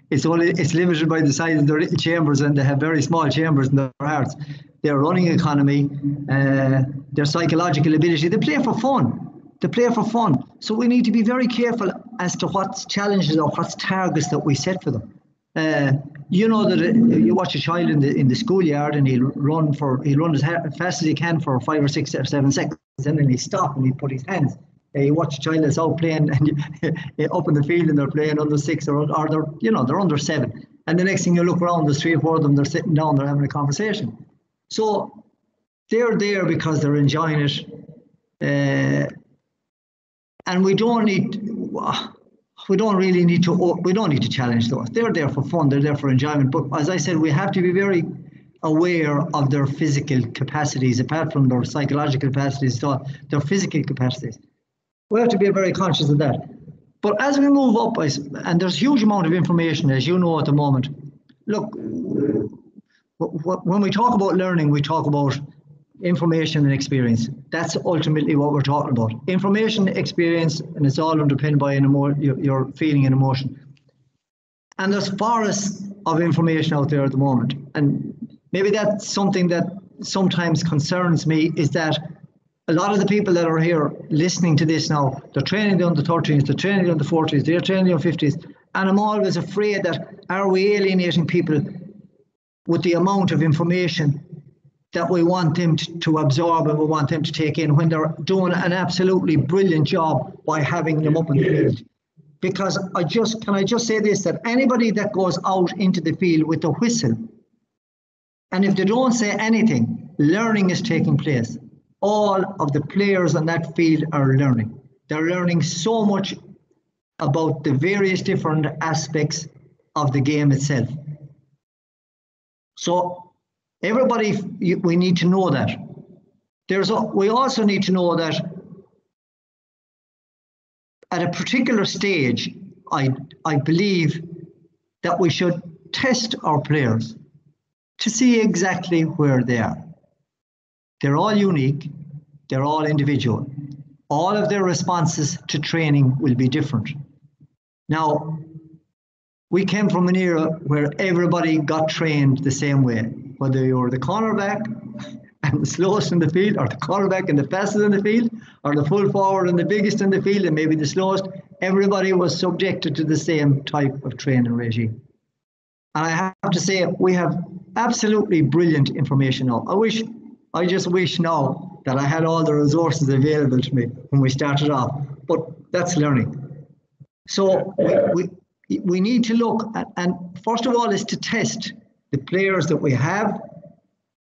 it's limited by the size of their little chambers, and they have very small chambers in their hearts. Their running economy, their psychological ability, they play for fun. So we need to be very careful as to what challenges or what targets that we set for them. You know that you watch a child in the schoolyard, and he'll run as fast as he can for 5 or 6 or 7 seconds, and then he'll stop and he'll put his hands. You watch a child that's out playing and up in the field, and they're playing under 6 or they're under 7, and the next thing you look around, there's 3 or 4 of them, they're sitting down, they're having a conversation. So they're there because they're enjoying it, and we don't need to challenge those. They're there for fun, they're there for enjoyment. But as I said, we have to be very aware of their physical capacities, apart from their psychological capacities, so their physical capacities. We have to be very conscious of that. But as we move up, and there's a huge amount of information, as you know, at the moment. Look, when we talk about learning, we talk about information and experience. That's ultimately what we're talking about. Information, experience, and it's all underpinned by your feeling and emotion. And there's forests of information out there at the moment. And maybe that's something that sometimes concerns me, is that a lot of the people that are here listening to this now, they're training the under 13s, they're training the under 40s, they're training the under 50s. And I'm always afraid that, are we alienating people with the amount of information that we want them to absorb and we want them to take in, when they're doing an absolutely brilliant job by having them up in the field? Because can I just say this, that anybody that goes out into the field with a whistle, and if they don't say anything, learning is taking place. All of the players on that field are learning. They're learning so much about the various different aspects of the game itself. So everybody, we need to know that. We also need to know that at a particular stage, I believe that we should test our players to see exactly where they are. They're all unique, they're all individual. All of their responses to training will be different. Now, we came from an era where everybody got trained the same way, whether you were the cornerback and the slowest in the field, or the cornerback and the fastest in the field, or the full forward and the biggest in the field and maybe the slowest. Everybody was subjected to the same type of training regime. And I have to say, we have absolutely brilliant information now. I just wish now that I had all the resources available to me when we started off, but that's learning. So we need to look at, and first of all is to test the players that we have.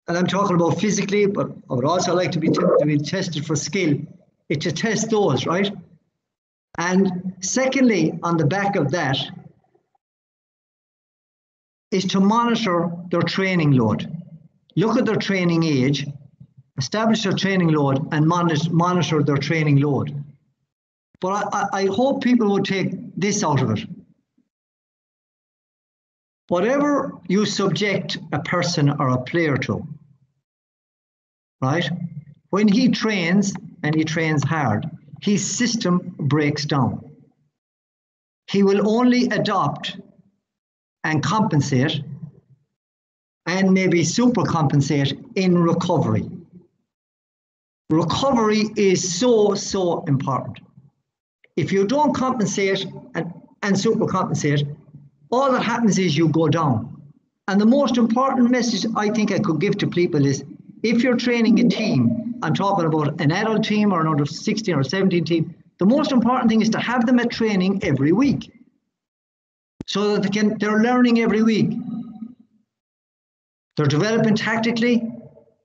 And I'm talking about physically, but I would also like to be tested for skill. It's to test those, right? And secondly, on the back of that, is to monitor their training load. Look at their training age, establish their training load, and monitor their training load. But I hope people would take this out of it. Whatever you subject a person or a player to, right? When he trains, and he trains hard, his system breaks down. He will only adopt and compensate and maybe super compensate in recovery. Recovery is so important. If you don't compensate and super compensate, all that happens is you go down. And the most important message I think I could give to people is, if you're training a team, I'm talking about an adult team or an under 16 or 17 team, the most important thing is to have them at training every week, so that they're learning every week. They're developing tactically,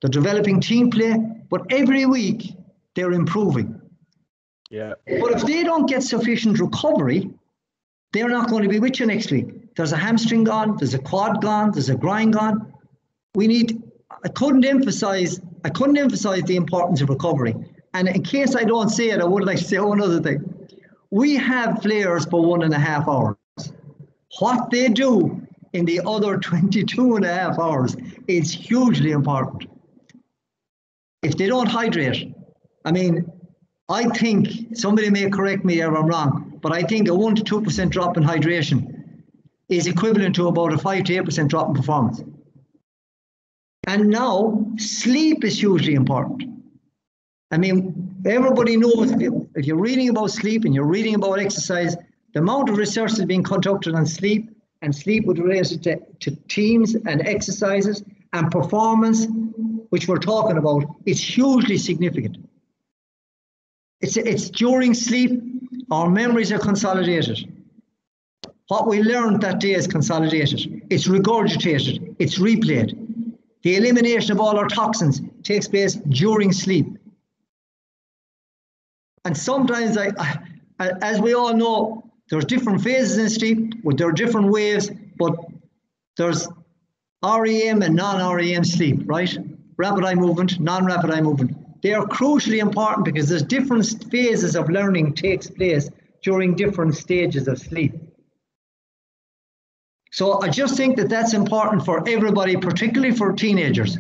they're developing team play, but every week they're improving. Yeah. But if they don't get sufficient recovery, they're not going to be with you next week. There's a hamstring gone, there's a quad gone, there's a groin gone. I couldn't emphasize the importance of recovery. And in case I don't say it, I would like to say one other thing. We have players for 1.5 hours. What they do in the other 22.5 hours is hugely important. If they don't hydrate, I mean, I think, somebody may correct me if I'm wrong, but I think a 1 to 2% drop in hydration is equivalent to about a 5 to 8% drop in performance. And now, sleep is hugely important. I mean, everybody knows, if you're reading about sleep and you're reading about exercise, the amount of research is being conducted on sleep, and sleep with related to teams and exercises and performance, which we're talking about, is hugely significant. It's during sleep, our memories are consolidated. What we learned that day is consolidated. It's regurgitated. It's replayed. The elimination of all our toxins takes place during sleep. And sometimes, as we all know, there's different phases in sleep, there are different waves, but there's REM and non-REM sleep, right? Rapid eye movement, non-rapid eye movement. They are crucially important because there's different phases of learning takes place during different stages of sleep. So I just think that that's important for everybody, particularly for teenagers.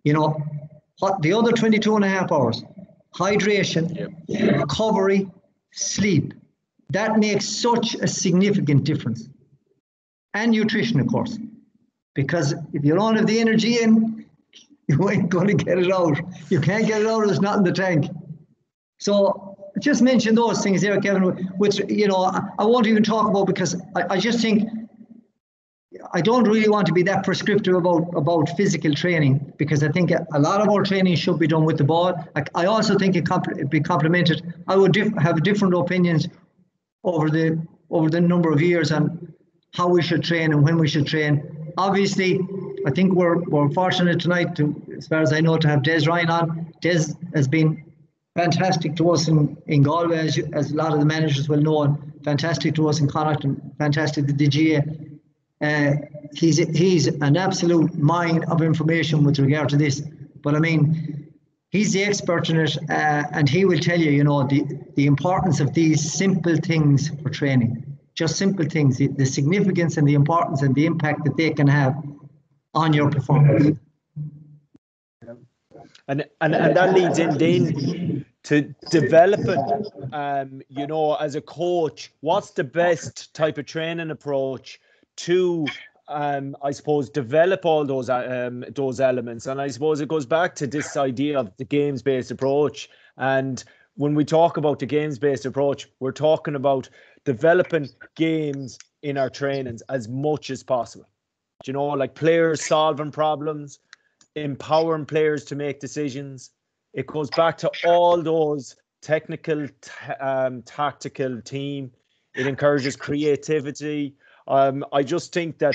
You know, what the other 22.5 hours, hydration, recovery, sleep. That makes such a significant difference. And nutrition, of course, because if you don't have the energy in, you ain't going to get it out. You can't get it out if there's not in the tank. So just mention those things there, Kevin, which, you know, I won't even talk about, because I just think I don't really want to be that prescriptive about physical training, because I think a lot of our training should be done with the ball. I also think it'd be complemented. I would have different opinions over the number of years on how we should train and when we should train. Obviously, I think we're fortunate tonight, as far as I know, to have Des Ryan on. Des has been fantastic to us in Galway, as a lot of the managers will know, and fantastic to us in Connacht, and fantastic to the GAA. He's an absolute mine of information with regard to this. But I mean, He's the expert in it, and he will tell you, you know, the importance of these simple things for training. Just simple things, the significance and the importance and the impact that they can have on your performance. And that leads in then to developing, you know, as a coach, what's the best type of training approach to, I suppose, develop all those elements. And I suppose it goes back to this idea of the games-based approach. And when we talk about the games-based approach, we're talking about developing games in our trainings as much as possible. You know, like players solving problems, empowering players to make decisions. It goes back to all those technical, tactical team. It encourages creativity. I just think that,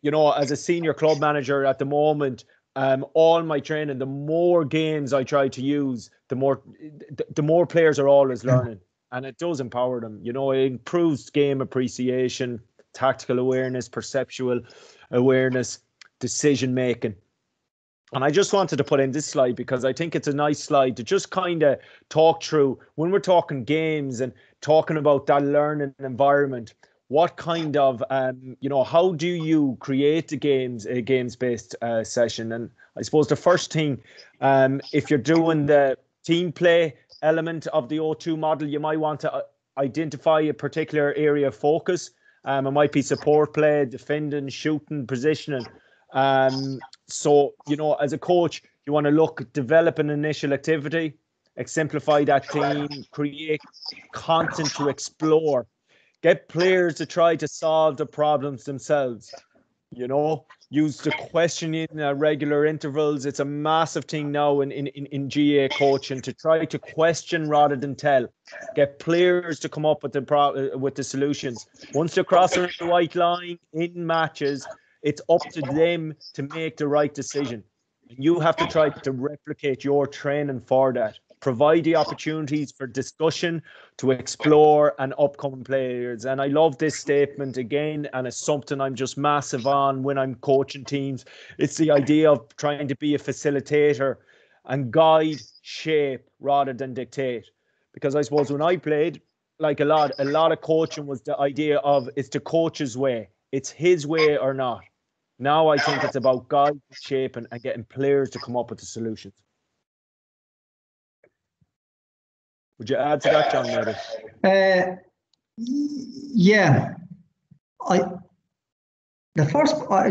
you know, as a senior club manager at the moment, all my training, the more games I try to use, the more players are always learning, and it does empower them. You know, it improves game appreciation, tactical awareness, perceptual awareness, decision making. And I just wanted to put in this slide because I think it's a nice slide to just kind of talk through when we're talking games and talking about that learning environment. What kind of, you know, how do you create a games-based session? And I suppose the first thing, if you're doing the team play element of the O2 model, you might want to identify a particular area of focus. It might be support play, defending, shooting, positioning. So, you know, as a coach, you want to look, develop an initial activity, exemplify that team, create content to explore, get players to try to solve the problems themselves, you know, use the questioning at regular intervals. It's a massive thing now in GAA coaching to try to question rather than tell, get players to come up with the solutions. Once they cross the white line in matches, it's up to them to make the right decision. You have to try to replicate your training for that. Provide the opportunities for discussion to explore and upcoming players. And I love this statement again, and it's something I'm just massive on when I'm coaching teams. It's the idea of trying to be a facilitator and guide, shape rather than dictate. Because I suppose when I played, like a lot of coaching was the idea of it's the coach's way. It's his way or not. Now I think it's about guiding, shaping, and getting players to come up with the solutions. Would you add to that, John, maybe? Yeah. I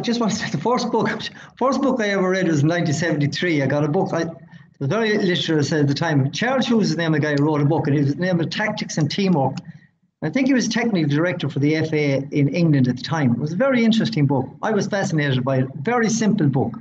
just want to say the first book I ever read was in 1973. I got a book. It was very literate at the time. Charles Hughes is the name of the guy who wrote a book, and it was the name of Tactics and Teamwork. I think he was technical director for the FA in England at the time. It was a very interesting book. I was fascinated by it. Very simple book.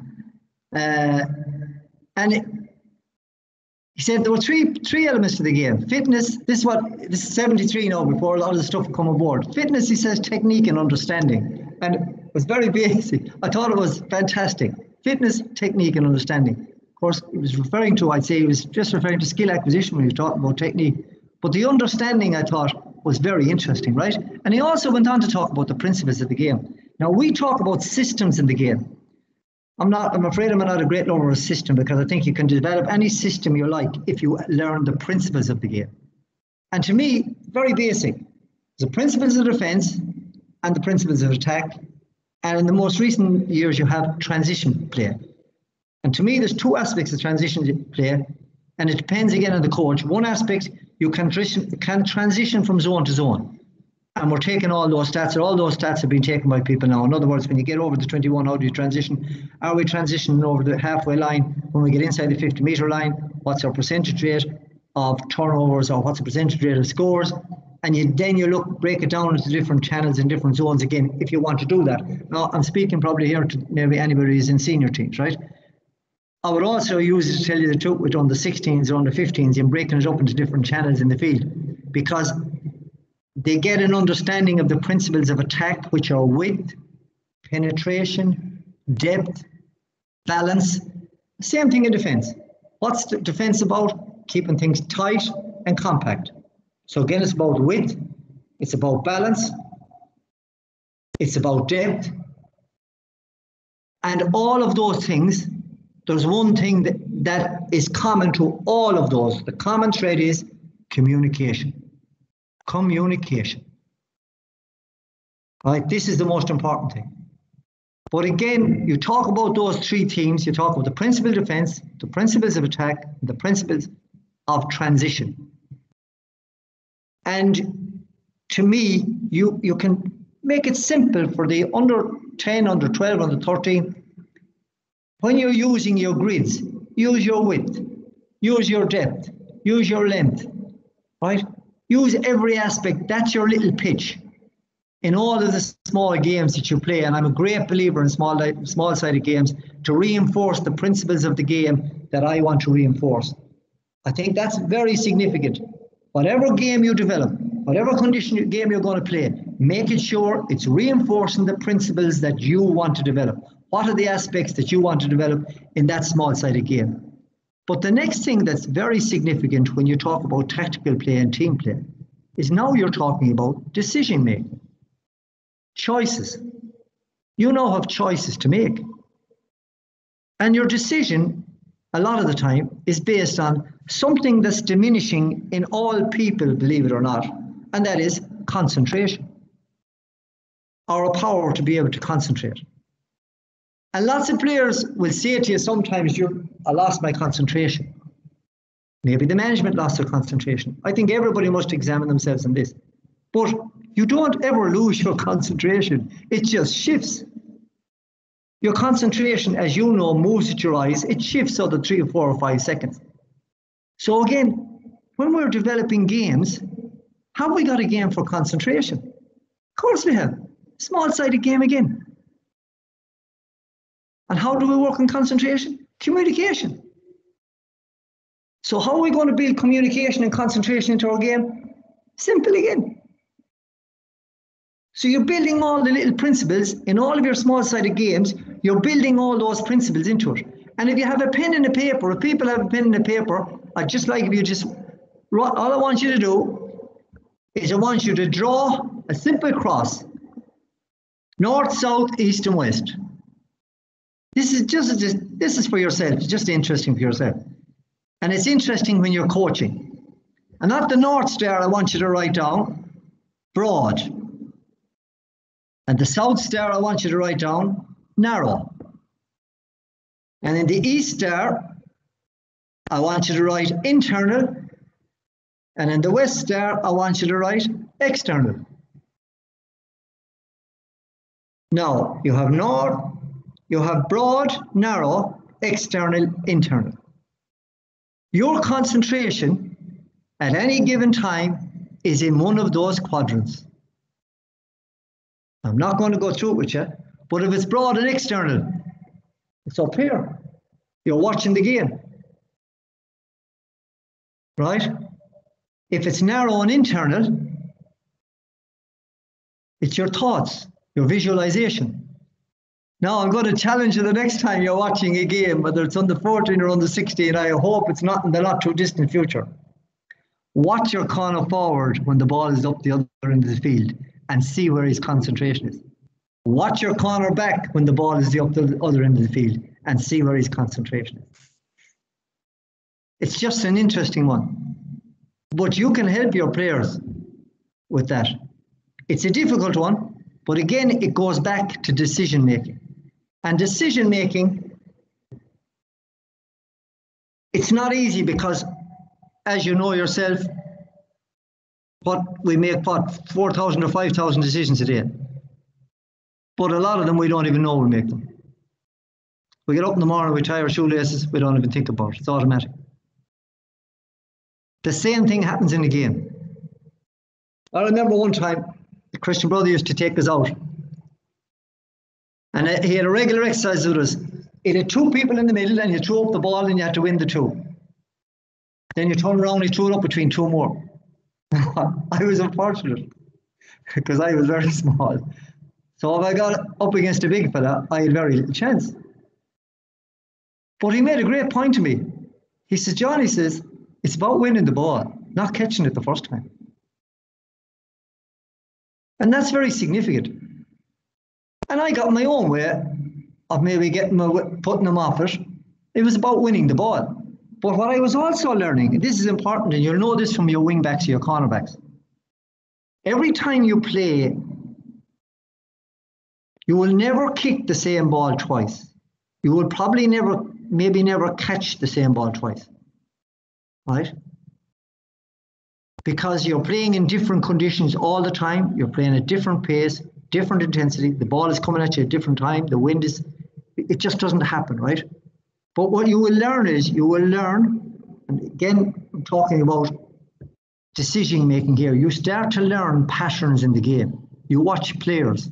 He said there were three elements to the game. Fitness, this is 73 now, before a lot of the stuff come aboard. Fitness, he says, technique and understanding. And it was very basic. I thought it was fantastic. Fitness, technique and understanding. Of course, he was referring to, I'd say he was just referring to skill acquisition when he was talking about technique. But the understanding, I thought, was very interesting, right? And he also went on to talk about the principles of the game. Now, we talk about systems in the game. I'm afraid I'm not a great lover of system, because I think you can develop any system you like if you learn the principles of the game. And to me, very basic. The principles of defense and the principles of attack. And in the most recent years, you have transition play. And to me, there's two aspects of transition play, and it depends again on the coach. One aspect, you can transition from zone to zone. And we're taking all those stats, and all those stats have been taken by people now. In other words, when you get over the 21, how do you transition? Are we transitioning over the halfway line? When we get inside the 50-metre line, what's our percentage rate of turnovers, or what's the percentage rate of scores? And then you break it down into different channels and different zones again, if you want to do that. Now, I'm speaking probably here to maybe anybody who's in senior teams, right? I would also use it to tell you the truth with under 16s or under 15s and breaking it up into different channels in the field, because they get an understanding of the principles of attack, which are width, penetration, depth, balance. Same thing in defense. What's the defense about? Keeping things tight and compact. So again, it's about width, it's about balance, it's about depth. And all of those things, there's one thing that is common to all of those. The common thread is communication. Communication. Right? This is the most important thing. But again, you talk about those three themes. You talk about the principle of defense, the principles of attack, the principles of transition. And to me, you can make it simple for the under 10, under 12, under 13. When you're using your grids, use your width, use your depth, use your length, right? Use every aspect. That's your little pitch in all of the small games that you play. And I'm a great believer in small-sided games to reinforce the principles of the game that I want to reinforce. I think that's very significant. Whatever game you develop, whatever condition game you're going to play, make it sure it's reinforcing the principles that you want to develop. What are the aspects that you want to develop in that small-sided game? But the next thing that's very significant when you talk about tactical play and team play is now you're talking about decision-making. Choices. You now have choices to make. And your decision, a lot of the time, is based on something that's diminishing in all people, believe it or not, and that is concentration. Our power to be able to concentrate. And lots of players will say to you sometimes, I lost my concentration. Maybe the management lost their concentration. I think everybody must examine themselves in this. But you don't ever lose your concentration. It just shifts. Your concentration, as you know, moves with your eyes. It shifts over 3 or 4 or 5 seconds. So again, when we're developing games, have we got a game for concentration? Of course we have. Small-sided game again. And how do we work on concentration? Communication. So how are we going to build communication and concentration into our game? Simple again. So you're building all the little principles in all of your small-sided games. You're building all those principles into it. And if you have a pen and a paper, if people have a pen and a paper, I'd just like if you just, all I want you to do is I want you to draw a simple cross. North, south, east and west. This is for yourself. It's just interesting for yourself. And it's interesting when you're coaching. And not the North Star I want you to write down, broad. And the South Star I want you to write down, narrow. And in the East Star, I want you to write internal. And in the West Star, I want you to write external. Now, you have north, you have broad, narrow, external, internal. Your concentration at any given time is in one of those quadrants. I'm not going to go through it with you, but if it's broad and external, it's up here. You're watching the game, right? If it's narrow and internal, it's your thoughts, your visualization. Now I'm going to challenge you the next time you're watching a game, whether it's under 14 or under 16, I hope it's not in the not too distant future. Watch your corner forward when the ball is up the other end of the field and see where his concentration is. Watch your corner back when the ball is up the other end of the field and see where his concentration is. It's just an interesting one. But you can help your players with that. It's a difficult one, but again, it goes back to decision making. And decision making, it's not easy because, as you know yourself, we make 4,000 or 5,000 decisions a day. But a lot of them we don't even know we make them. We get up in the morning, we tie our shoelaces, we don't even think about it. It's automatic. The same thing happens in the game. I remember one time, the Christian brother used to take us out. And he had a regular exercise with us. It had 2 people in the middle and you threw up the ball and you had to win the 2. Then you turn around and you threw it up between 2 more. I was unfortunate because I was very small. So if I got up against a big fella, I had very little chance. But he made a great point to me. He says, John, he says, it's about winning the ball, not catching it the first time. And that's very significant. And I got my own way of maybe putting them off it. It was about winning the ball. But what I was also learning, and this is important, and you'll know this from your wing backs, your cornerbacks. Every time you play, you will never kick the same ball twice. You will probably maybe never catch the same ball twice, right? Because you're playing in different conditions all the time. You're playing at different pace, different intensity. The ball is coming at you at different time. The wind is, it just doesn't happen, right? But what you will learn is, and again, I'm talking about decision making here. You start to learn patterns in the game. You watch players,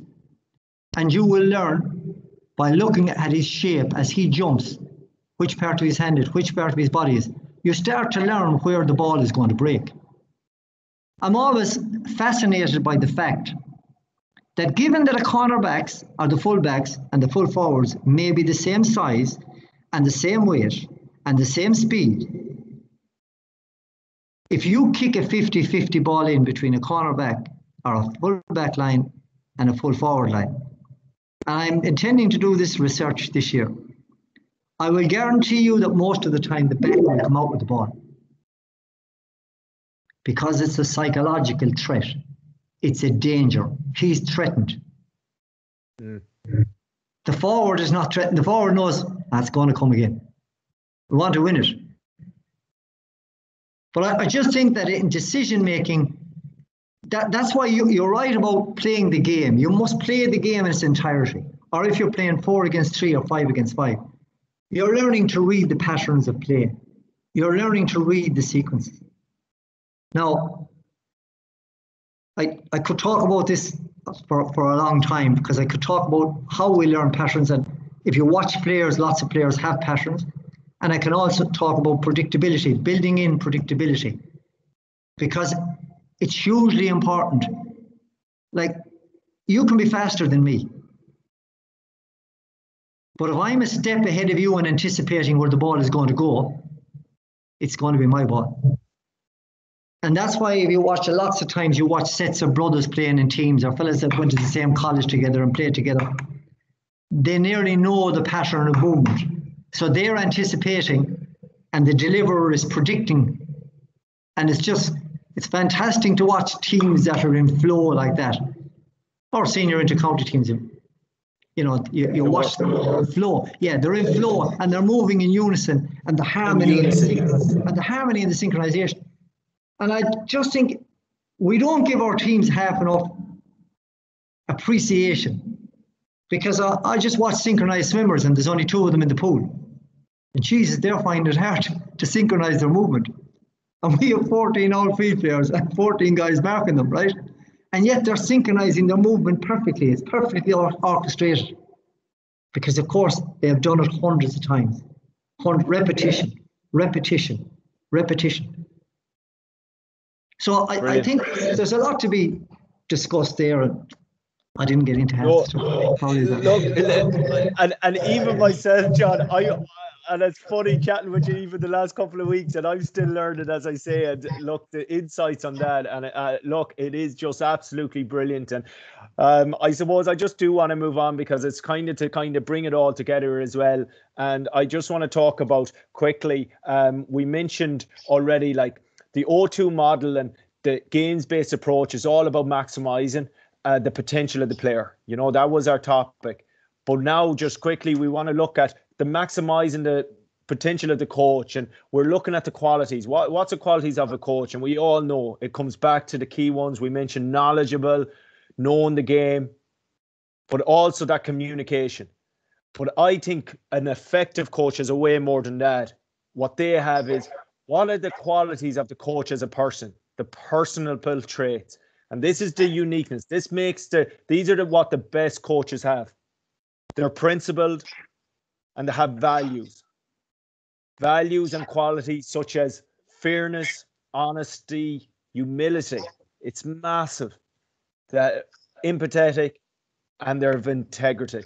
and you will learn by looking at his shape as he jumps, which part of his hand is, which part of his body is. You start to learn where the ball is going to break. I'm always fascinated by the fact that given that the cornerbacks or the fullbacks and the full forwards may be the same size and the same weight and the same speed, if you kick a 50-50 ball in between a cornerback or a fullback line and a full forward line, and I'm intending to do this research this year, I will guarantee you that most of the time the back will come out with the ball. Because it's a psychological threat. It's a danger. He's threatened. The forward is not threatened. The forward knows that's going to come again. We want to win it. But I just think that in decision making, that's why you're right about playing the game. You must play the game in its entirety. Or if you're playing 4 against 3 or 5 against 5, you're learning to read the patterns of play. You're learning to read the sequences. Now, I could talk about this for a long time, because I could talk about how we learn patterns, and if you watch players, lots of players have patterns. And I can also talk about predictability, building in predictability, because it's hugely important. Like, you can be faster than me, but if I'm a step ahead of you and anticipating where the ball is going to go, it's going to be my ball. And that's why if you watch lots of times, you watch sets of brothers playing in teams, or fellas that went to the same college together and played together. They nearly know the pattern of movement. So they're anticipating and the deliverer is predicting. And it's fantastic to watch teams that are in flow like that. Or senior inter-county teams, you watch them flow. Yeah, they're in flow and they're moving in unison, and the harmony and the synchronization. And I just think we don't give our teams half enough appreciation, because I just watch synchronized swimmers and there's only 2 of them in the pool. And Jesus, they're finding it hard to synchronize their movement. And we have 14 outfield players and 14 guys marking them, right? And yet they're synchronizing their movement perfectly. It's perfectly orchestrated. Because, of course, they have done it hundreds of times. Repetition. So I think there's a lot to be discussed there, and I didn't get into half. And even myself, John, and it's funny chatting with you even the last couple of weeks, and I'm still learning, as I say. And look, the insights on that, and look, it is just absolutely brilliant. And I suppose I just do want to move on, because it's kind of bring it all together as well. And I just want to talk about quickly. We mentioned already, like, the O2 model and the games-based approach is all about maximizing the potential of the player. That was our topic. But now, just quickly, we want to look at the maximizing the potential of the coach, and we're looking at the qualities. What's the qualities of a coach? And we all know it comes back to the key ones. We mentioned knowledgeable, knowing the game, but also that communication. But I think an effective coach is a way more than that. What they have is, what are the qualities of the coach as a person, the personal traits? And this is the uniqueness. This makes these are what the best coaches have. They're principled and they have values. Values and qualities such as fairness, honesty, humility. It's massive. They're empathetic and they're of integrity.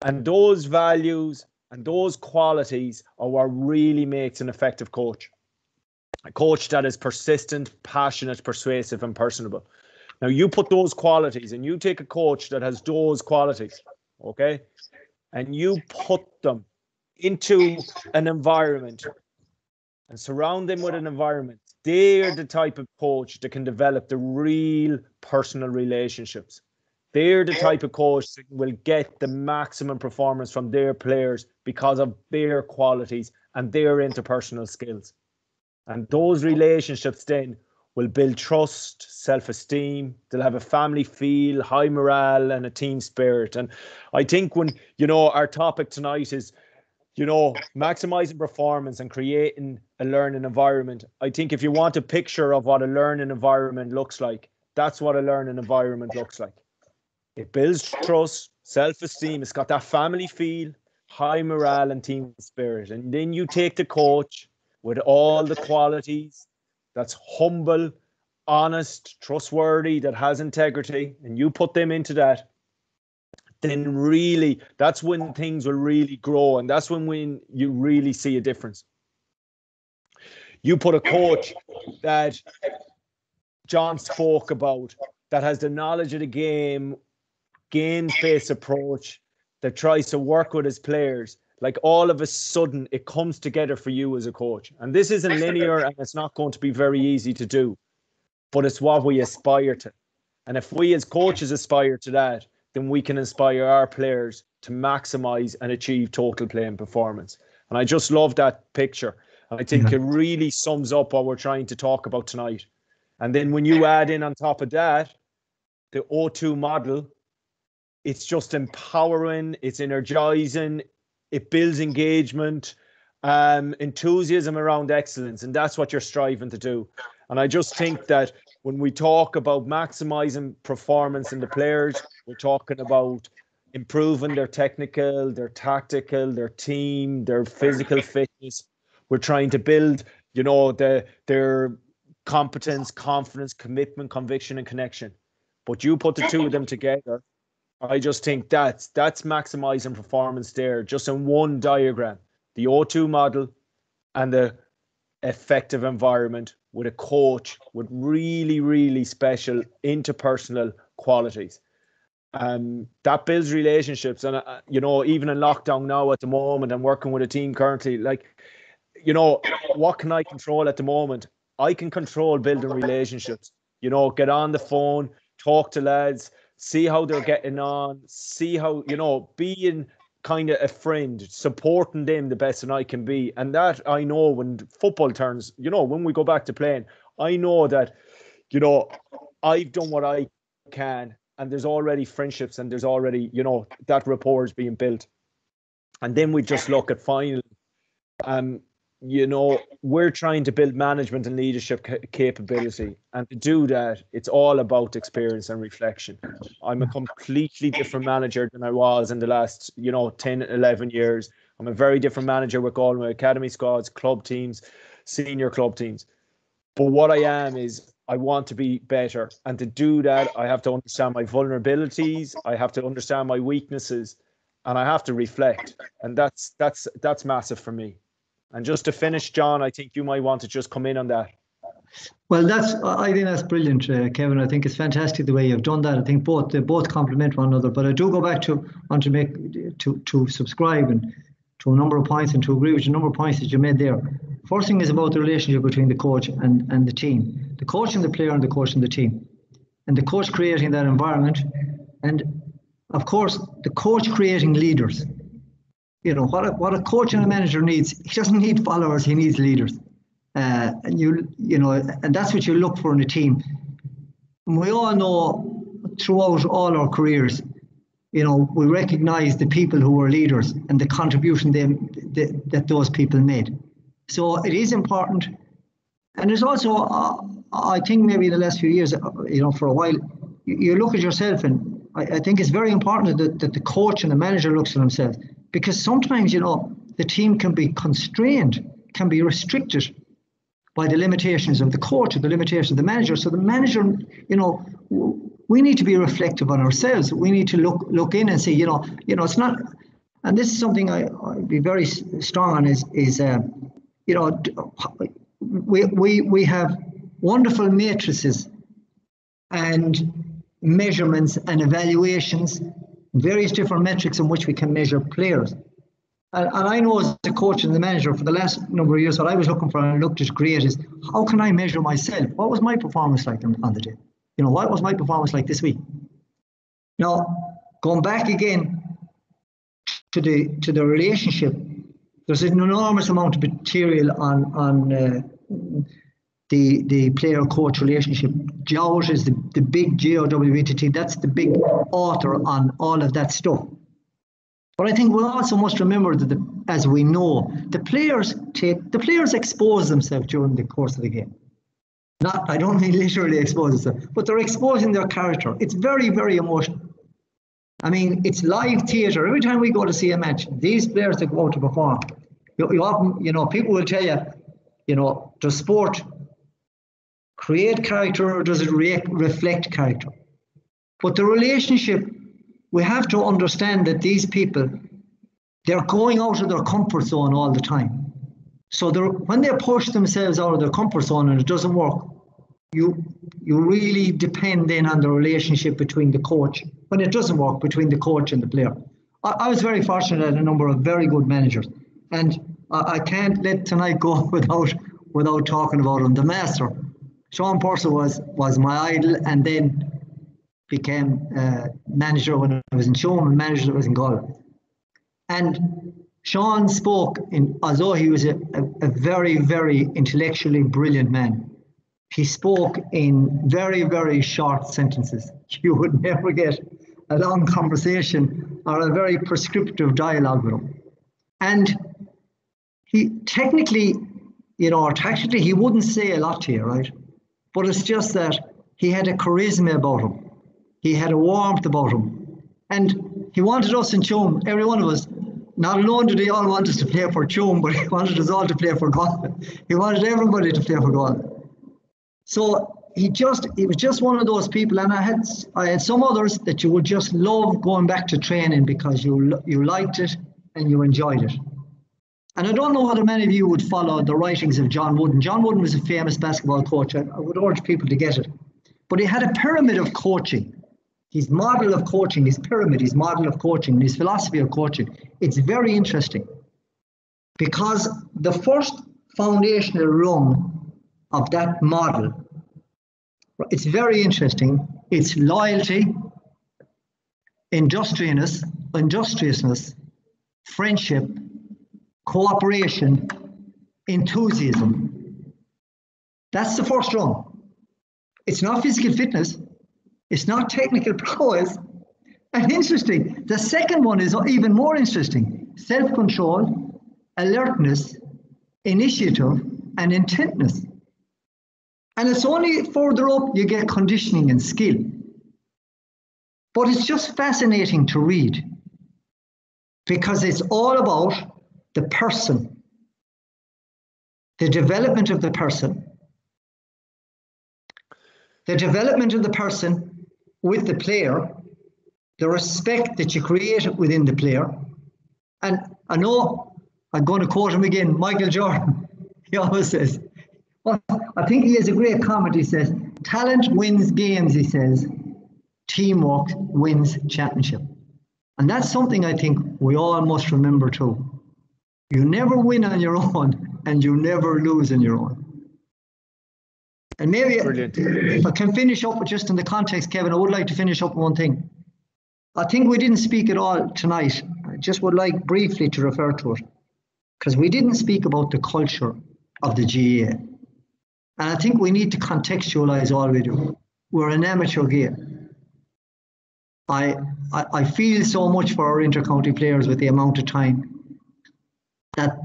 And those values and those qualities are what really makes an effective coach. A coach that is persistent, passionate, persuasive, and personable. Now, you put those qualities, and you take a coach that has those qualities, okay? And you put them into an environment and surround them with an environment, they're the type of coach that can develop the real personal relationships. They're the type of coach that will get the maximum performance from their players because of their qualities and their interpersonal skills. And those relationships then will build trust, self-esteem. They'll have a family feel, high morale, and a team spirit. And I think when, our topic tonight is, maximizing performance and creating a learning environment. I think if you want a picture of what a learning environment looks like, that's what a learning environment looks like. It builds trust, self-esteem. It's got that family feel, high morale, and team spirit. And then you take the coach with all the qualities, that's humble, honest, trustworthy, that has integrity, and you put them into that, then really, that's when things will really grow, and that's when you really see a difference. You put a coach that John spoke about, that has the knowledge of the game, games-based approach, that tries to work with his players, like all of a sudden it comes together for you as a coach. And this isn't linear, and it's not going to be very easy to do, but it's what we aspire to. And if we as coaches aspire to that, then we can inspire our players to maximize and achieve total play and performance. And I just love that picture. I think it really sums up what we're trying to talk about tonight. And then when you add in on top of that, the O2 model, it's just empowering, it's energizing, it builds engagement, enthusiasm around excellence. And that's what you're striving to do. And I just think that when we talk about maximizing performance in the players, we're talking about improving their technical, their tactical, their team, their physical fitness. We're trying to build, their competence, confidence, commitment, conviction, and connection. But you put the two of them together, I just think that's maximizing performance there, just in one diagram. The O2 model and the effective environment with a coach with really, really special interpersonal qualities. That builds relationships. And, even in lockdown now at the moment, I'm working with a team currently, what can I control at the moment? I can control building relationships, get on the phone, talk to lads, see how they're getting on, see how, being kind of a friend, supporting them the best that I can be. And that I know when football turns, when we go back to playing, I know that, I've done what I can, and there's already friendships, and there's already, that rapport is being built. And then we just look at finally, we're trying to build management and leadership capability. And to do that, it's all about experience and reflection. I'm a completely different manager than I was in the last, 10, 11 years. I'm a very different manager with Galway academy squads, club teams, senior club teams. But what I am is I want to be better. And to do that, I have to understand my vulnerabilities. I have to understand my weaknesses, and I have to reflect. And that's massive for me. And just to finish, John, I think you might want to just come in on that. Well, I think that's brilliant, Kevin. I think it's fantastic the way you've done that. I think they both complement one another. But I do go back to subscribe and to a number of points, and to agree with a number of points that you made there. First thing is about the relationship between the coach and the team. The coach and the player, and the coach and the team. And the coach creating that environment. And of course, the coach creating leaders. What a coach and a manager needs, he doesn't need followers, he needs leaders. And and that's what you look for in a team. And we all know throughout all our careers, we recognize the people who were leaders and the contribution that those people made. So it is important. And there's also, I think maybe in the last few years, for a while, you look at yourself, and I think it's very important that the coach and the manager looks at themselves. Because sometimes, the team can be constrained, can be restricted by the limitations of the coach or the limitations of the manager. So the manager, we need to be reflective on ourselves. We need to look in and say, it's not, and this is something I'd be very strong on is we have wonderful matrices and measurements and evaluations, various different metrics in which we can measure players. And I know as a coach and the manager for the last number of years, what I was looking for and looked at great is how can I measure myself? What was my performance like on the day? You know, what was my performance like this week? Now, going back again to the relationship, there's an enormous amount of material on the player-coach relationship. Jout is the big GOWETT, that's the big author on all of that stuff. But I think we also must remember that, as we know, the players expose themselves during the course of the game. I don't mean literally expose themselves, but they're exposing their character. It's very, very emotional. I mean, it's live theatre. Every time we go to see a match, these players that go out to perform, you often, people will tell you, does sport create character or does it reflect character? But the relationship, we have to understand that these people, they're going out of their comfort zone all the time. So when they push themselves out of their comfort zone and it doesn't work, you really depend then on the relationship between the coach. When it doesn't work, between the coach and the player. I was very fortunate at a number of very good managers, and I can't let tonight go without talking about him. The master, Sean Purcell, was my idol, and then became manager when I was in Shome and manager when I was in Galway. And Sean spoke although he was a very, very intellectually brilliant man, he spoke in very, very short sentences. You would never get a long conversation or a very prescriptive dialogue with him. And he technically, or tactically, he wouldn't say a lot to you, right? But it's just that he had a charisma about him. He had a warmth about him. And he wanted us in Tuam, every one of us, not alone did he all want us to play for Tuam, but he wanted us all to play for Galway. He wanted everybody to play for Galway. So he was just one of those people, and I had some others that you would just love going back to training because you liked it and you enjoyed it. And I don't know whether many of you would follow the writings of John Wooden. John Wooden was a famous basketball coach. I would urge people to get it. But he had a pyramid of coaching. His model of coaching, his pyramid, his model of coaching, his philosophy of coaching. It's very interesting because the first foundational rung of that model, it's very interesting. It's loyalty, industriousness, friendship, cooperation, enthusiasm. That's the first rung. It's not physical fitness. It's not technical prowess. And interesting, the second one is even more interesting. Self-control, alertness, initiative, and intentness. And it's only further up you get conditioning and skill. But it's just fascinating to read because it's all about the person, the development of the person, with the player, the respect that you create within the player. And I know I'm going to quote him again, Michael Jordan. He always says, well, I think he has a great comment. He says, talent wins games, he says. Teamwork wins championship. And that's something I think we all must remember too. You never win on your own and you never lose on your own. And maybe if I can finish up with just in the context, Kevin, I would like to finish up with one thing. I think we didn't speak at all tonight. I just would like briefly to refer to it because we didn't speak about the culture of the GAA. And I think we need to contextualize all we do. We're an amateur game. I feel so much for our inter-county players with the amount of time that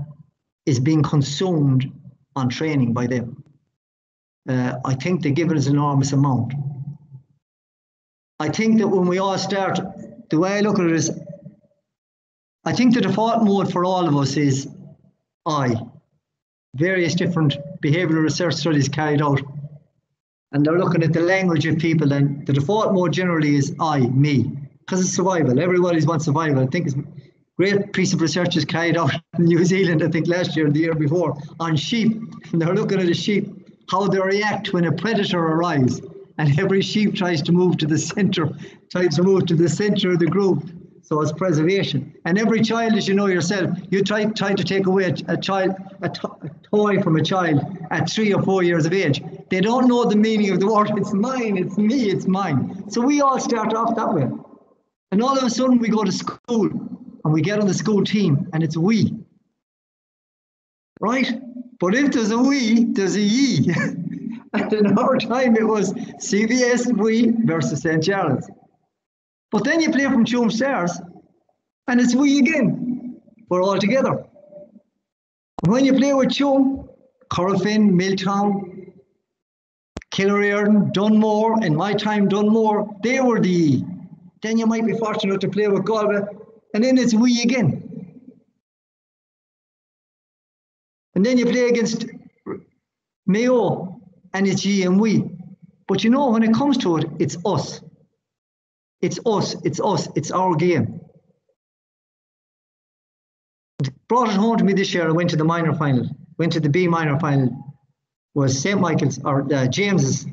is being consumed on training by them. I think they give us an enormous amount. I think that when we all start, the way I look at it is, I think the default mode for all of us is I. Various different behavioural research studies carried out, and they're looking at the language of people, and the default mode generally is I, me, because it's survival. Everybody's wants survival. I think it's a great piece of research is carried out in New Zealand, I think last year or the year before, on sheep, and they're looking at the sheep, how they react when a predator arrives, and every sheep tries to move to the centre of the group So it's preservation. And every child, as you know yourself, you try to take away a toy from a child at 3 or 4 years of age. They don't know the meaning of the word. It's mine, it's me, it's mine. So we all start off that way. And all of a sudden we go to school and we get on the school team and it's we. Right? But if there's a we, there's a ye. And in our time it was CVS we versus St. Charles. But then you play from Tuam Stars and it's we again. We're all together. And when you play with Tuam, Corofin, Milltown, Killerearn, Dunmore, in my time Dunmore, they were the ye. Then you might be fortunate to play with Galway, and then it's we again. And then you play against Mayo, and it's ye and we. But you know, when it comes to it, it's us. It's us, it's us, it's our game. It brought it home to me this year. I went to the minor final, went to the B minor final, was St. Michael's, or James's,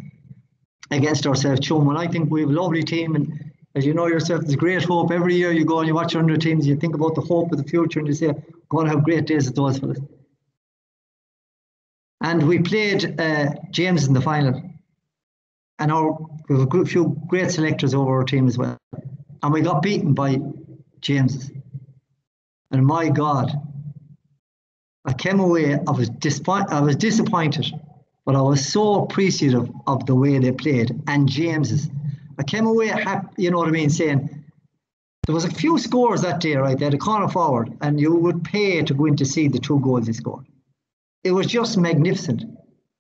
against ourselves, Tuam. And I think we have a lovely team, and as you know yourself, there's great hope. Every year you go and you watch under teams, you think about the hope of the future and you say, we're going to have great days at those fellas. And we played James in the final. And we have a few great selectors over our team as well. And we got beaten by James's. And my God, I came away, I was disappointed, but I was so appreciative of the way they played. And James's. I came away happy, you know what I mean, saying there was a few scores that day, right? They had a corner forward, and you would pay to go in to see the 2 goals he scored. It was just magnificent.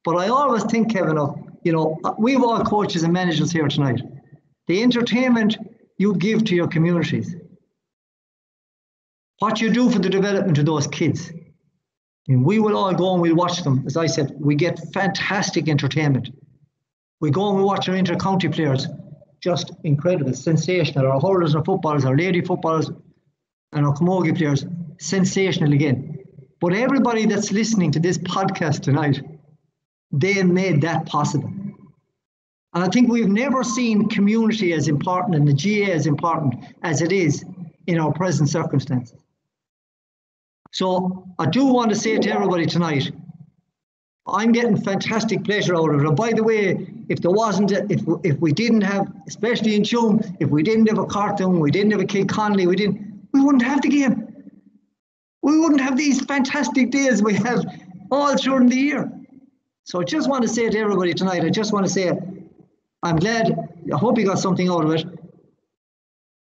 But I always think, Kevin, of, you know, we've all coaches and managers here tonight. The entertainment you give to your communities, what you do for the development of those kids. I mean, we will all go and we'll watch them. As I said, we get fantastic entertainment. We go and we watch our inter-county players. Just incredible, sensational. Our hurlers and our footballers, our lady footballers and our camogie players, sensational again. But everybody that's listening to this podcast tonight, they made that possible. And I think we've never seen community as important and the GAA as important as it is in our present circumstances. So I do want to say to everybody tonight, I'm getting fantastic pleasure out of it. And by the way, if there wasn't, if we didn't have, especially in Tuam, if we didn't have a Cartoon, we didn't have a Kilconnelly, we wouldn't have the game. We wouldn't have these fantastic days we have all during the year. So I just want to say to everybody tonight, I just want to say, I'm glad, I hope you got something out of it.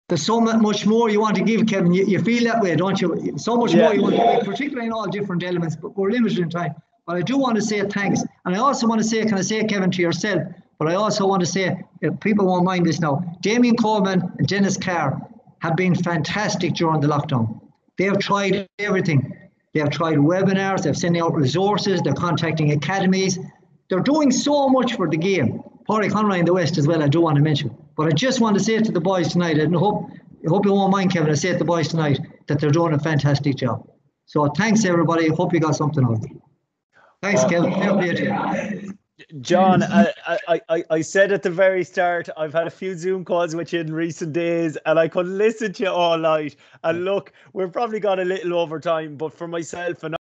There's so much more you want to give, Kevin. You feel that way, don't you? So much more you want to give, particularly in all different elements, but we're limited in time. But I do want to say thanks. And I also want to say, can I say, Kevin, to yourself, but I also want to say, people won't mind this now, Damien Coleman and Dennis Carr have been fantastic during the lockdown. They have tried everything. They have tried webinars, they're sending out resources, they're contacting academies. They're doing so much for the game. Pádraig Conroy in the West as well, I do want to mention. But I just want to say to the boys tonight, and I hope you won't mind, Kevin, I say to the boys tonight that they're doing a fantastic job. So thanks, everybody. Hope you got something out of it. Thanks, Kevin. John, I said at the very start, I've had a few Zoom calls with you in recent days and I could listen to you all night. And look, we've probably got a little over time, but for myself and